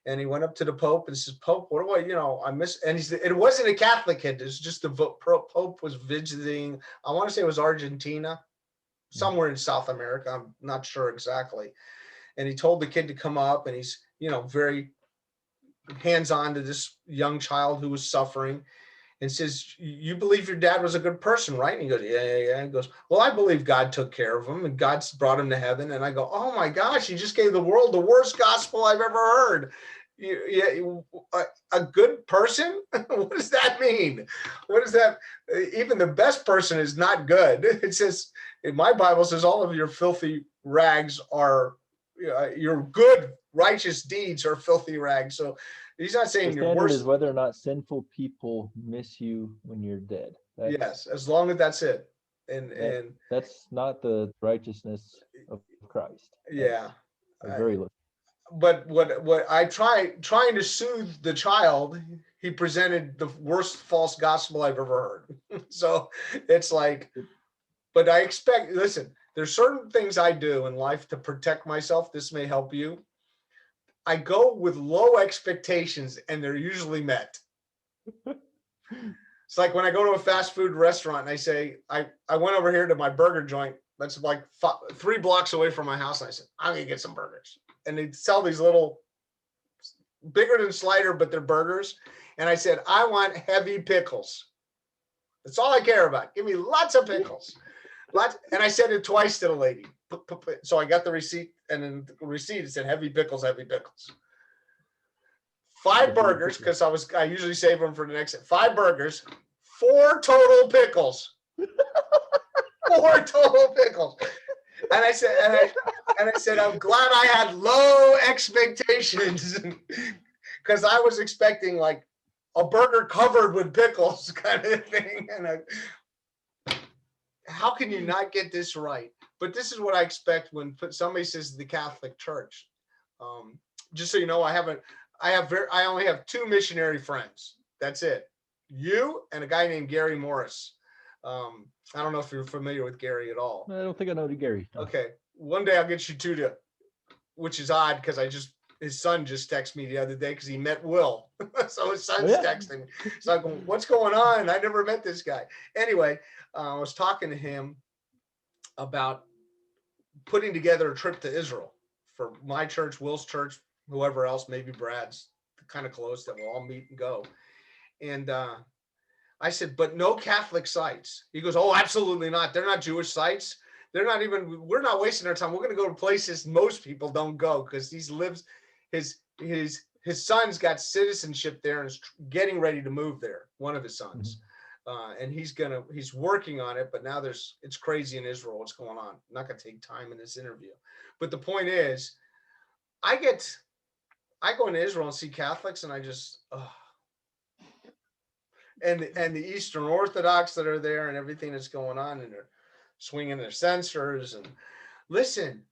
And he went up to the Pope and says, Pope, what do I miss? And he said, it wasn't a Catholic kid. It was just the Pope was visiting, I want to say it was Argentina, somewhere in South America. I'm not sure exactly. And he told the kid to come up, and he's, very hands-on to this young child who was suffering, and says, you believe your dad was a good person, right? And he goes, yeah. And he goes, well, I believe God took care of him and God's brought him to heaven. And I go, oh my gosh, he just gave the world the worst gospel I've ever heard. A good person? What does that mean? What is that? Even the best person is not good. It says, in my Bible says, all of your filthy rags are, your good righteous deeds are filthy rags. So he's not saying the your standard worst. is whether or not sinful people miss you when you're dead. Yes, as long as that's it. And that's not the righteousness of Christ. yeah. Very little. But what I trying to soothe the child, he presented the worst false gospel I've ever heard. So it's like, but I expect, listen, there's certain things I do in life to protect myself. This may help you. I go with low expectations and they're usually met. It's like when I go to a fast food restaurant and I say, I went over here to my burger joint that's like 3 blocks away from my house. And I said, I'm going to get some burgers. And they sell these little, bigger than slider, but they're burgers. And I said, I want heavy pickles. That's all I care about. Give me lots of pickles. Lots. And I said it twice to the lady. So I got the receipt, and in the receipt it said heavy pickles, heavy pickles. 5 burgers, because I usually save them for the next 5 burgers, 4 total pickles. 4 total pickles. And I said, I'm glad I had low expectations, because I was expecting like a burger covered with pickles kind of thing. And how can you not get this right? But this is what I expect when somebody says the Catholic Church. Just so you know, I only have 2 missionary friends. That's it. You and a guy named Gary Morris. I don't know if you're familiar with Gary at all. I don't think I know Gary. No. Okay. One day I'll get you 2 to, which is odd because his son just texted me the other day because he met Will. So his son's texting me. So I'm going, what's going on? I never met this guy. Anyway, I was talking to him about putting together a trip to Israel for my church, Will's church, whoever else, maybe Brad's, kind of close, that we'll all meet and go. And I said, but no Catholic sites. He goes, oh, absolutely not. They're not Jewish sites. We're not wasting our time. We're going to go to places most people don't go, because his son's got citizenship there and is getting ready to move there. One of his sons. And he's working on it, but now it's crazy in Israel. What's going on? I'm not going to take time in this interview. But the point is, I go into Israel and see Catholics, and I just, and the Eastern Orthodox that are there and everything that's going on, and they're swinging their censers. And listen,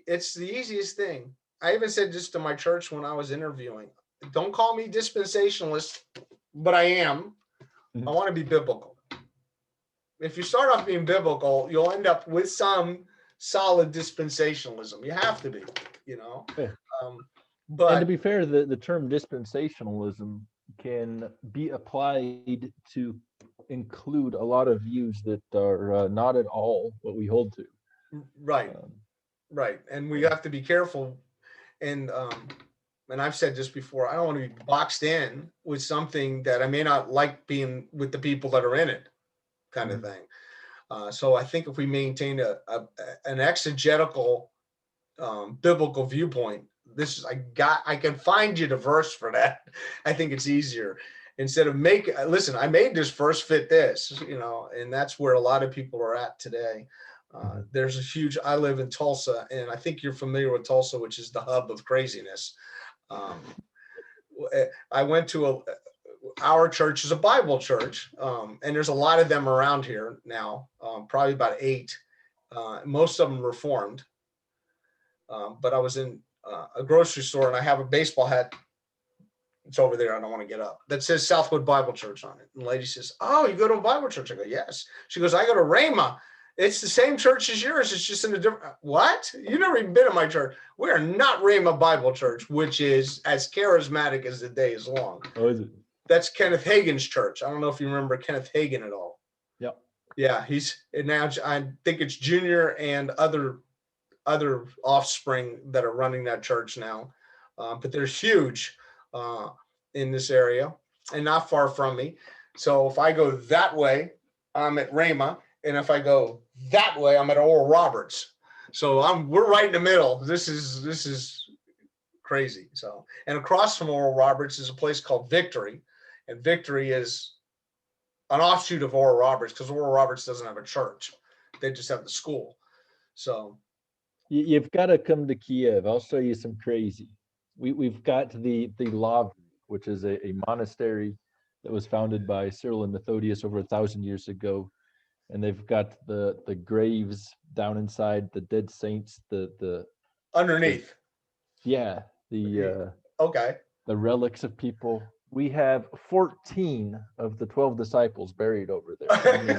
it's the easiest thing. I even said this to my church when I was interviewing. Don't call me dispensationalist, but I am. I want to be biblical. If you start off being biblical, you'll end up with some solid dispensationalism. You have to be, Yeah. But and to be fair, the term dispensationalism can be applied to include a lot of views that are not at all what we hold to. Right. Right. And we have to be careful. And I've said this before, I don't want to be boxed in with something that I may not like being with the people that are in it, kind of thing. So I think if we maintain an exegetical biblical viewpoint, I can find you the verse for that. I think it's easier instead of I made this verse fit this, and that's where a lot of people are at today. There's a huge, I live in Tulsa, and I think you're familiar with Tulsa, which is the hub of craziness. I went to our church is a Bible church, and there's a lot of them around here now, probably about 8. Most of them Reformed. But I was in a grocery store, and I have a baseball hat. It's over there. I don't want to get up. That says Southwood Bible Church on it. And the lady says, "Oh, you go to a Bible church?" I go, "Yes." She goes, "I go to Rhema. It's the same church as yours. It's just in a different." What? You never even been to my church. We are not Rhema Bible Church, which is as charismatic as the day is long. Oh, is it? That's Kenneth Hagin's church. I don't know if you remember Kenneth Hagin at all. Yep. Yeah, he's now. I think it's Junior and other offspring that are running that church now, but they're huge in this area and not far from me. So if I go that way, I'm at Rhema, and if I go that way, I'm at Oral Roberts. So we're right in the middle. This is crazy. So, and across from Oral Roberts is a place called Victory, and Victory is an offshoot of Oral Roberts, because Oral Roberts doesn't have a church; they just have the school. So you've got to come to Kiev. I'll show you some crazy. We've got the Lav, which is a monastery that was founded by Cyril and Methodius over 1,000 years ago, and they've got the graves down inside, the dead saints, the underneath. Okay. The relics of people. We have 14 of the 12 disciples buried over there. I mean,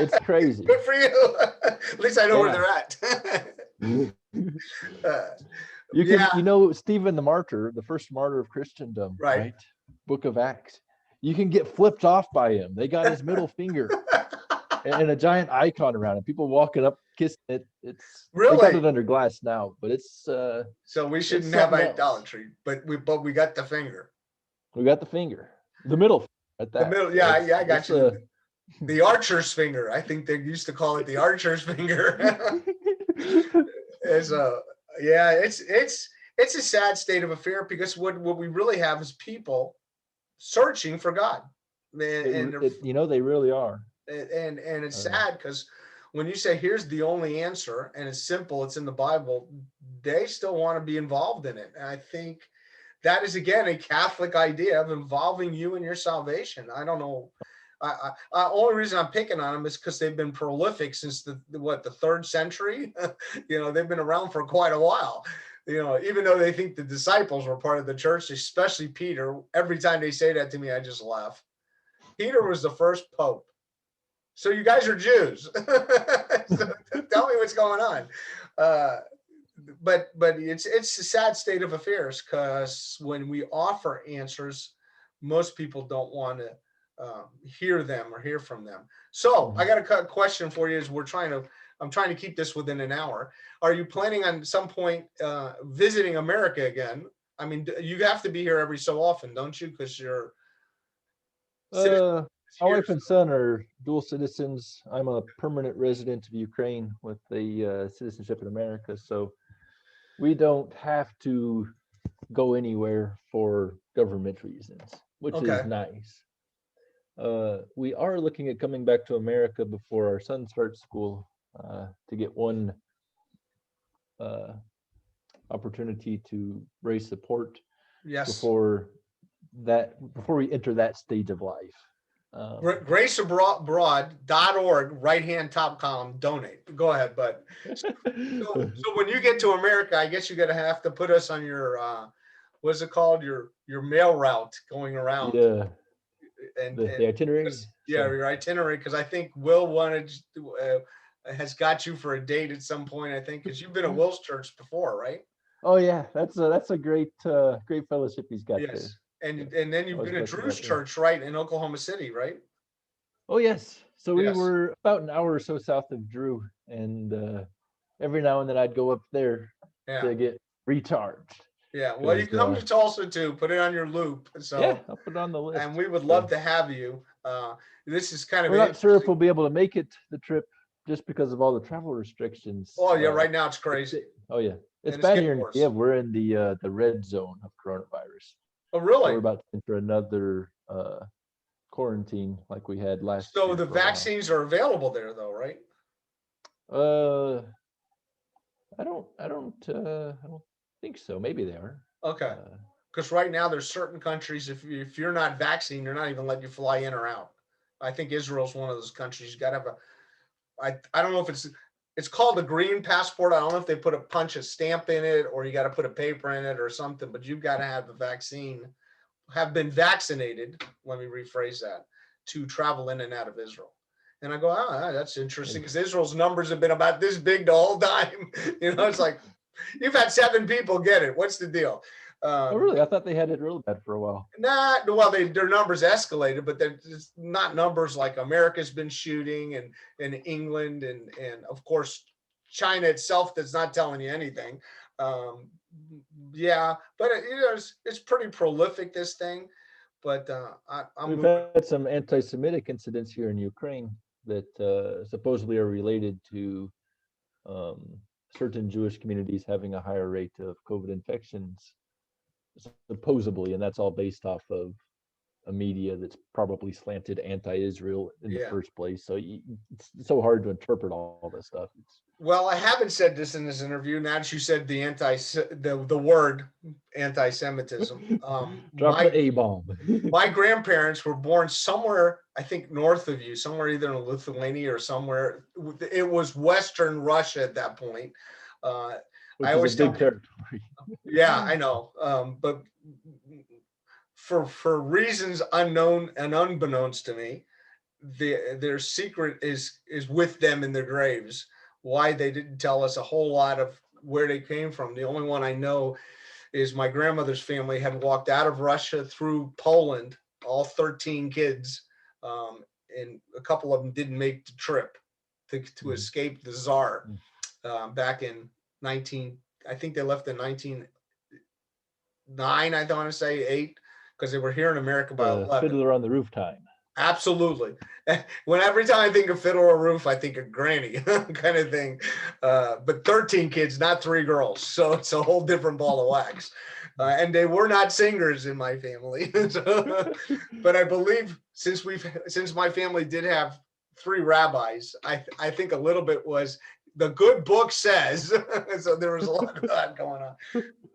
it's crazy. Good for you. At least I know where they're at. You can, you know, Stephen the martyr, the first martyr of Christendom, right? Book of Acts. You can get flipped off by him. They got his middle finger and a giant icon around it. People walking up, kissing it. It's really, they got it under glass now, but it's so we shouldn't have idolatry, but we got the finger. We got the finger, the middle at that. The middle, yeah, I got you. The archer's finger. I think they used to call it the archer's finger. It's a sad state of affair, because what we really have is people searching for God. And they really are. And it's sad, because when you say here's the only answer and it's simple, it's in the Bible, they still want to be involved in it. And I think that is, again, a Catholic idea of involving you in your salvation. I don't know. Only reason I'm picking on them is because they've been prolific since the 3rd century. They've been around for quite a while. Even though they think the disciples were part of the church, especially Peter. Every time they say that to me, I just laugh. Peter was the first pope. So you guys are Jews. So tell me what's going on. But it's a sad state of affairs, because when we offer answers, most people don't want to hear them or hear from them. So I got a question for you. As I'm trying to keep this within an hour. Are you planning on some point visiting America again? I mean, you have to be here every so often, don't you? Because you're my wife and son are dual citizens. I'm a permanent resident of Ukraine with a citizenship in America, so we don't have to go anywhere for government reasons, which is nice. We are looking at coming back to America before our son starts school, to get one opportunity to raise support. Yes. Before we enter that stage of life. GraceAbroad.org, right-hand top column, donate. Go ahead, bud. So when you get to America, I guess you're gonna have to put us on your what's it called? Your mail route going around. Yeah. And the itinerary. Your itinerary, because I think Will has got you for a date at some point. I think, because you've been at Will's church before, right? Oh yeah, that's a great fellowship he's got there. And then you've been at Drew's church, right, in Oklahoma City, right? Oh yes. So we were about an hour or so south of Drew, and every now and then I'd go up there to get recharged. Yeah, well, you come to Tulsa too. Put it on your loop. So yeah, I'll put it on the list. And we would love to have you. This is kind of. We're not sure if we'll be able to make it the trip, just because of all the travel restrictions. Oh yeah, right now it's crazy. Oh yeah, it's bad here. Yeah, we're in the red zone of coronavirus. Oh really? So we're about to enter another quarantine like we had last year. So the vaccines are available there, though, right? Uh, I don't think so. Maybe they are. Okay. Because right now there's certain countries, if you're not vaccinated, they're not even letting you fly in or out. I think Israel's one of those countries. You got to have I don't know if it's called a green passport. I don't know if they put punch a stamp in it or you got to put a paper in it or something, but you've got to have the vaccine, have been vaccinated. Let me rephrase that, to travel in and out of Israel. And I go, that's interesting because Israel's numbers have been about this big the whole time. It's like, you've had 7 people get it. What's the deal? Oh, really? I thought they had it real bad for a while. Well, their numbers escalated, but they're just not numbers like America's been shooting and England and of course China itself that's not telling you anything. Yeah, but it's pretty prolific, this thing. But We've had some anti-Semitic incidents here in Ukraine that supposedly are related to certain Jewish communities having a higher rate of COVID infections, supposedly, and that's all based off of a media that's probably slanted anti-Israel in the first place. So it's so hard to interpret all this stuff. Well, I haven't said this in this interview. Now that you said the word anti-Semitism, drop the A-bomb. My grandparents were born somewhere, I think, north of you, somewhere either in Lithuania or somewhere. It was Western Russia at that point. Which is a big territory. Yeah, I know. But for reasons unknown and unbeknownst to me, their secret is with them in their graves. Why they didn't tell us a whole lot of where they came from. The only one I know is my grandmother's family had walked out of Russia through Poland, all 13 kids, and a couple of them didn't make the trip to escape the Tsar back in I think they left in 1909, I don't want to say 8, because they were here in America by 11. Fiddler on the Roof time. Absolutely. Every time I think of Fiddler on the Roof, I think of Granny kind of thing. But 13 kids, not 3 girls. So it's a whole different ball of wax. And they were not singers in my family. But I believe since my family did have 3 rabbis, I think a little bit was the good book says. So there was a lot of that going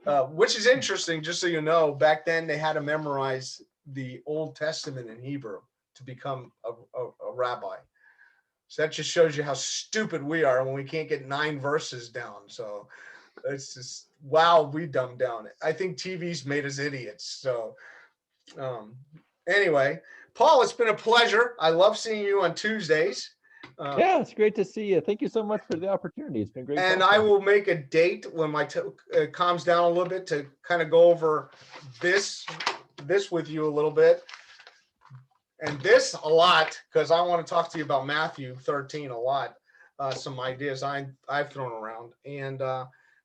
on, which is interesting. Just so you know, back then they had to memorize the Old Testament in Hebrew to become a rabbi. So that just shows you how stupid we are when we can't get 9 verses down. So it's just, wow, we dumbed down. I think TV's made us idiots. So anyway, Paul, it's been a pleasure. I love seeing you on Tuesdays. Yeah, it's great to see you. Thank you so much for the opportunity. It's been great. And I will make a date when my calms down a little bit to kind of go over this with you a little bit. And this a lot, because I want to talk to you about Matthew 13 a lot, some ideas I've thrown around. And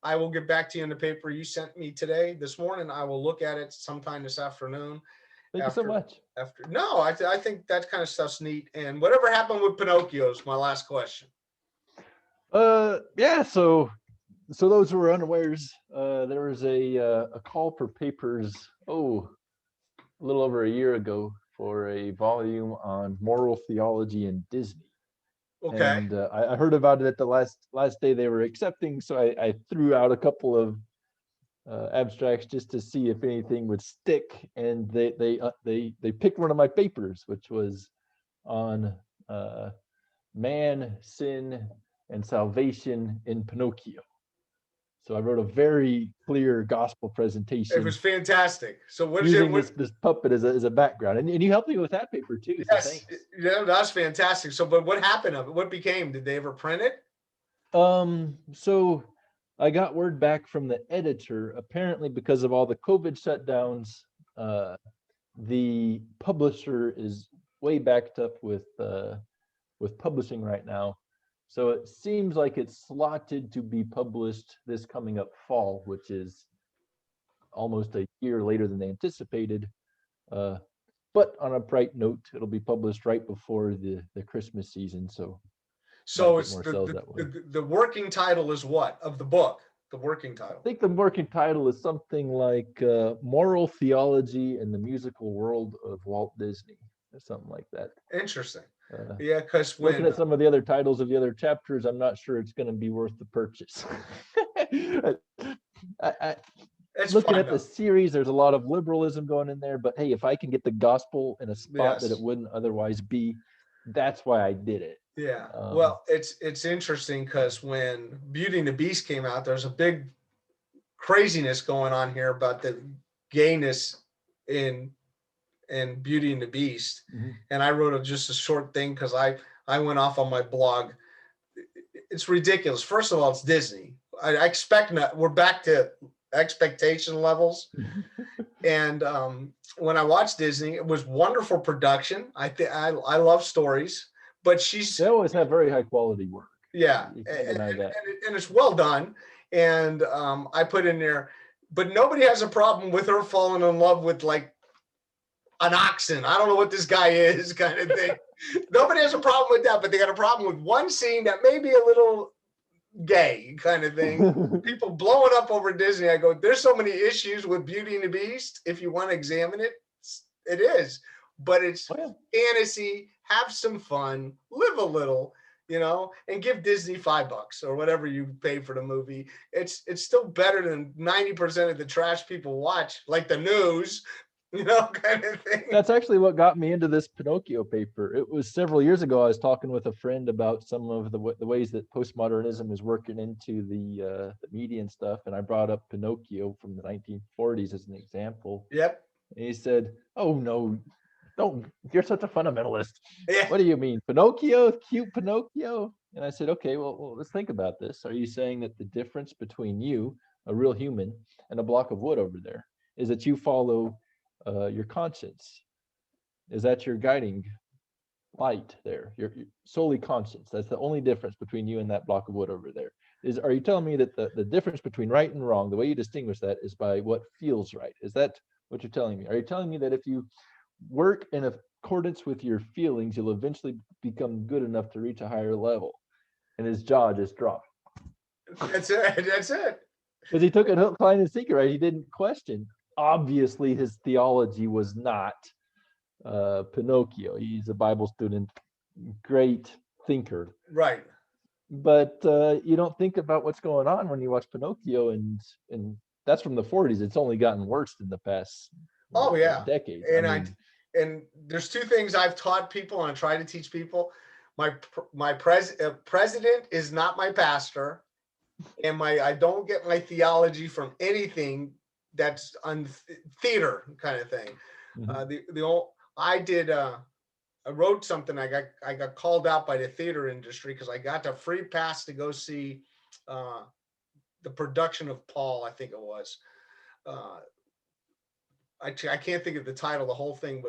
I will get back to you in the paper you sent me this morning. I will look at it sometime this afternoon. Thank you so much. I think that kind of stuff's neat. And whatever happened with Pinocchio is my last question. Yeah, so those who were unawares, there was a call for papers, a little over a year ago, for a volume on moral theology in Disney. Okay. And I heard about it at the last day they were accepting, so I threw out a couple of abstracts just to see if anything would stick, and they picked one of my papers, which was on man, sin, and salvation in Pinocchio. So I wrote a very clear gospel presentation. It was fantastic. So what using this puppet as a background, and you helped me with that paper too. Yes, so yeah, that's fantastic. So, but what happened of it? What became? Did they ever print it? So I got word back from the editor. Apparently, because of all the COVID shutdowns, the publisher is way backed up with publishing right now. So it seems like it's slotted to be published this coming up fall, which is almost a year later than they anticipated. But on a bright note, it'll be published right before the Christmas season. So it's the working title is what of the book? The working title. I think the working title is something like Moral Theology in the Musical World of Walt Disney, or something like that. Interesting. Yeah, because Looking when at some of the other titles of the other chapters, I'm not sure it's going to be worth the purchase. I, it's looking fun at the though. series, there's a lot of liberalism going in there. But hey, if I can get the gospel in a spot that it Yes. wouldn't otherwise be, that's why I did it. Yeah. Well, it's interesting because when Beauty and the Beast came out, there's a big craziness going on here about the gayness in Beauty and the Beast. Mhm. And I wrote just a short thing because I went off on my blog. It's ridiculous. First of all, it's Disney. I expect not. We're back to expectation levels. And when I watched Disney, it was wonderful production. I love stories, but she's They always have very high quality work. yeah, You can't deny that. and it's well done. And I put in there, but nobody has a problem with her falling in love with like an oxen. I don't know what this guy is, kind of thing. Nobody has a problem with that, but they got a problem with one scene that may be a little gay, kind of thing. People blowing up over Disney. I go, there's so many issues with Beauty and the Beast. If you want to examine it, it is. But it's fantasy. Have some fun. Live a little. And give Disney $5 or whatever you pay for the movie. It's still better than 90% of the trash people watch, like the news, kind of thing. That's actually what got me into this Pinocchio paper. It was several years ago. I was talking with a friend about some of the ways that postmodernism is working into the media and stuff, and I brought up Pinocchio from the 1940s as an example. Yep. And he said, "Oh no, don't! You're such a fundamentalist. Yeah. What do you mean, Pinocchio? Cute Pinocchio?" And I said, "Okay, well, let's think about this. Are you saying that the difference between you, a real human, and a block of wood over there, is that you follow your conscience? Is that your guiding light there? You're solely conscience. That's the only difference between you and that block of wood over there. Are you telling me that the difference between right and wrong, the way you distinguish that, is by what feels right? Is that what you're telling me? Are you telling me that if you work in accordance with your feelings, you'll eventually become good enough to reach a higher level?" And his jaw just dropped. That's it. That's it. Because he took it hook, line, and sinker, right? He didn't question. Obviously, his theology was not Pinocchio. He's a Bible student, great thinker. Right. But you don't think about what's going on when you watch Pinocchio, and that's from the 40s. It's only gotten worse in the past decades. And there's two things I've taught people and I try to teach people. My president is not my pastor, and I don't get my theology from anything that's on theater kind of thing. Mm-hmm. I wrote something. I got called out by the theater industry because I got a free pass to go see the production of Paul, I think it was. I can't think of the title, the whole thing,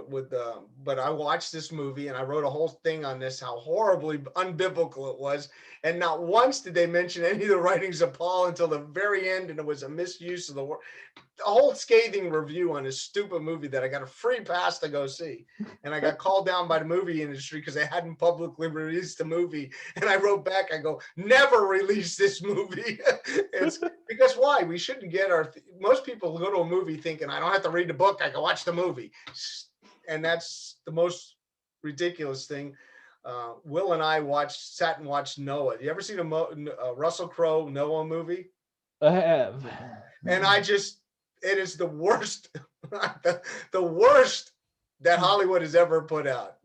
but I watched this movie and I wrote a whole thing on this, how horribly unbiblical it was. And not once did they mention any of the writings of Paul until the very end. And it was a misuse of the word. A whole scathing review on this stupid movie that I got a free pass to go see. And I got called down by the movie industry because they hadn't publicly released the movie. And I wrote back, I go, never release this movie. It's because why? We shouldn't get most people go to a movie thinking, I don't have to read the book, I can watch the movie. And that's the most ridiculous thing. Will and I sat and watched Noah. You ever seen a Russell Crowe Noah movie? I have. And it is the worst, the worst that Hollywood has ever put out.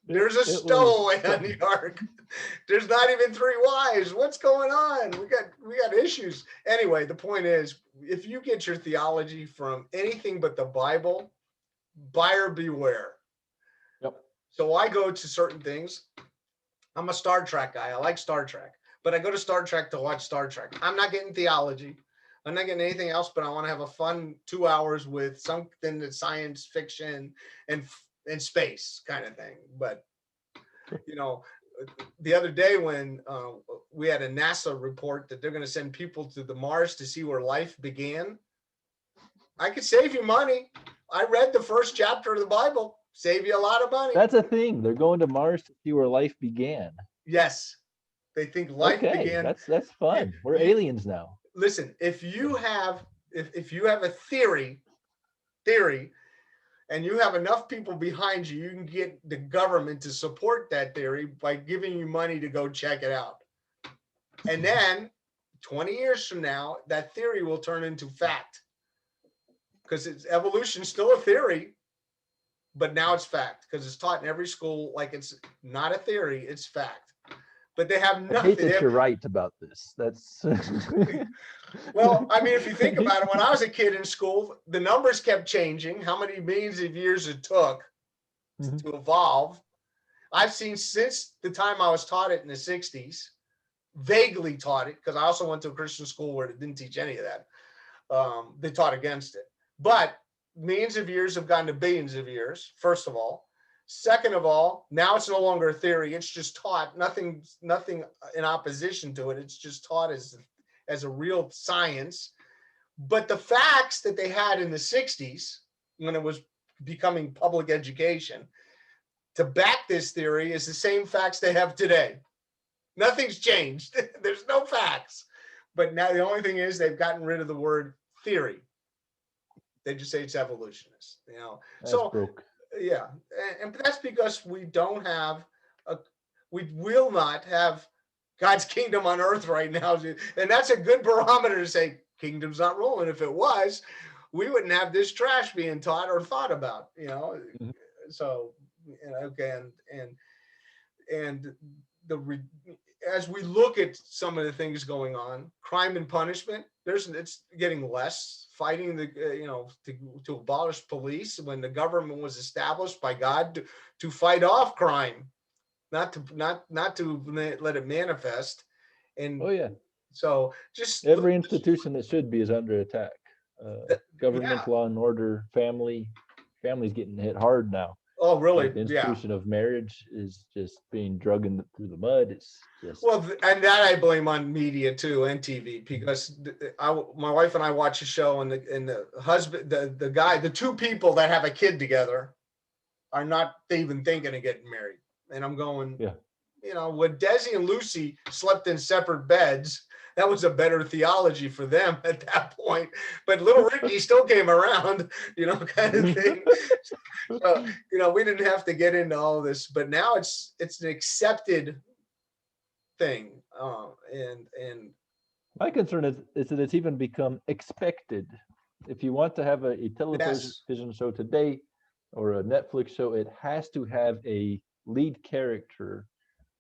There's a stowaway on the ark. There's not even 3 wives. What's going on? We got issues. Anyway, the point is, if you get your theology from anything but the Bible, buyer beware. Yep. So I go to certain things. I'm a Star Trek guy. I like Star Trek, but I go to Star Trek to watch Star Trek. I'm not getting theology. I'm not getting anything else, but I want to have a fun 2 hours with something that's science fiction and space kind of thing. But, the other day when we had a NASA report that they're going to send people to the Mars to see where life began, I could save you money. I read the first chapter of the Bible, save you a lot of money. That's a thing. They're going to Mars to see where life began. Yes. They think life began. That's fun. We're aliens now. Listen, if you have a theory, and you have enough people behind you, you can get the government to support that theory by giving you money to go check it out. And then 20 years from now, that theory will turn into fact, because evolution is still a theory, but now it's fact, because it's taught in every school like it's not a theory, it's fact. But they have nothing. I hate that you're right about this. That's well, I mean, if you think about it, when I was a kid in school, the numbers kept changing, how many millions of years it took to evolve. I've seen since the time I was taught it in the 60s, vaguely taught it, because I also went to a Christian school where it didn't teach any of that. They taught against it. But millions of years have gone to billions of years, first of all. Second of all, now it's no longer a theory. It's just taught, nothing in opposition to it. It's just taught as a real science. But the facts that they had in the 60s, when it was becoming public education, to back this theory is the same facts they have today. Nothing's changed. There's no facts. But now the only thing is they've gotten rid of the word theory. They just say it's evolutionist, you know. That's so broke. Yeah, and that's because we will not have God's kingdom on earth right now, and that's a good barometer to say kingdom's not rolling. If it was, we wouldn't have this trash being taught or thought about, you know. Mm-hmm. So, you know, again, and as we look at some of the things going on, crime and punishment, it's getting less. Fighting to abolish police when the government was established by God to fight off crime, not to let it manifest. And so just every institution that should be is under attack. Government, law and order, family's getting hit hard now. Oh, really? Like the institution of marriage is just being dragged through the mud. It's just and that I blame on media too and TV, because my wife and I watch a show, and the husband, the guy, the two people that have a kid together are not even thinking of getting married. And I'm going, you know, when Desi and Lucy slept in separate beds, that was a better theology for them at that point. But little Ricky still came around, you know, kind of thing. So, you know, we didn't have to get into all this, but now it's an accepted thing. And my concern is that it's even become expected. If you want to have a television show today or a Netflix show, it has to have a lead character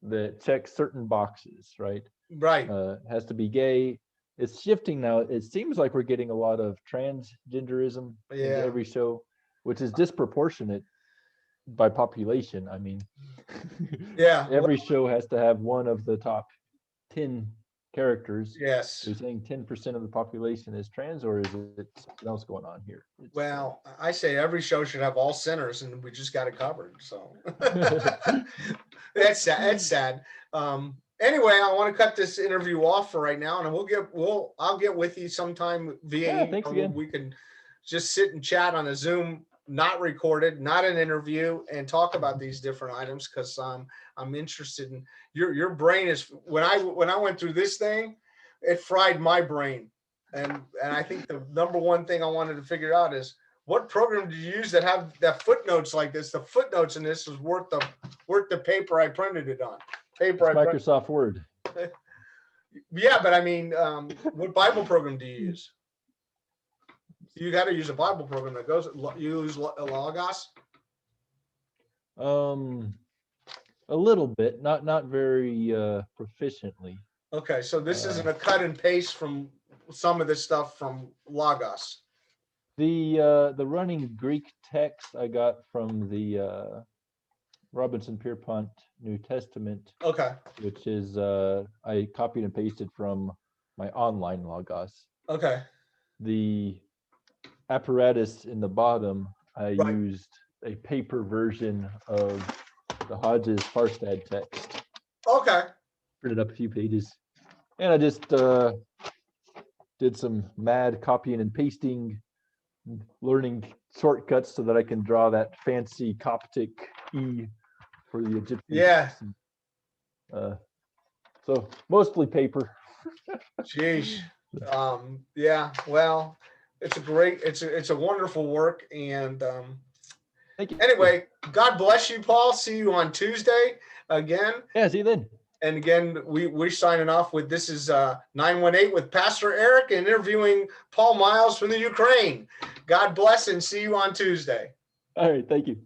that checks certain boxes, right? Right. Has to be gay. It's shifting now. It seems like we're getting a lot of transgenderism in every show, which is disproportionate by population. I mean, every show has to have one of the top 10 characters. Yes. You're saying 10% of the population is trans, or is it something else going on here? Well, I say every show should have all sinners, and we just got it covered. So that's sad. That's sad. Anyway, I want to cut this interview off for right now, and I'll get with you sometime via thanks again. We can just sit and chat on a Zoom, not recorded, not an interview, and talk about these different items, because I'm interested in your brain. Is when I went through this thing, it fried my brain, and I think the number one thing I wanted to figure out is what program did you use that have that footnotes like this? The footnotes in this is worth the paper I printed it on. Microsoft Word. Yeah, but I mean, what Bible program do you use? You got to use a Bible program that goes. You use Logos. A little bit, not very proficiently. Okay, so this isn't a cut and paste from some of this stuff from Logos. The running Greek text I got from the Robinson Pierpont New Testament. Okay. Which is I copied and pasted from my online Logos. Okay. The apparatus in the bottom, I used a paper version of the Hodges Farstad text. Okay. Printed up a few pages, and I just did some mad copying and pasting, learning shortcuts so that I can draw that fancy Coptic E for the Egyptian. Yeah. So mostly paper. Jeez. Yeah. Well, it's a wonderful work, and Thank you. Anyway, God bless you, Paul. See you on Tuesday again. Yeah, see you then. And again, we're signing off with, this is 918 with Pastor Eric and interviewing Paul Miles from the Ukraine. God bless and see you on Tuesday. All right, thank you.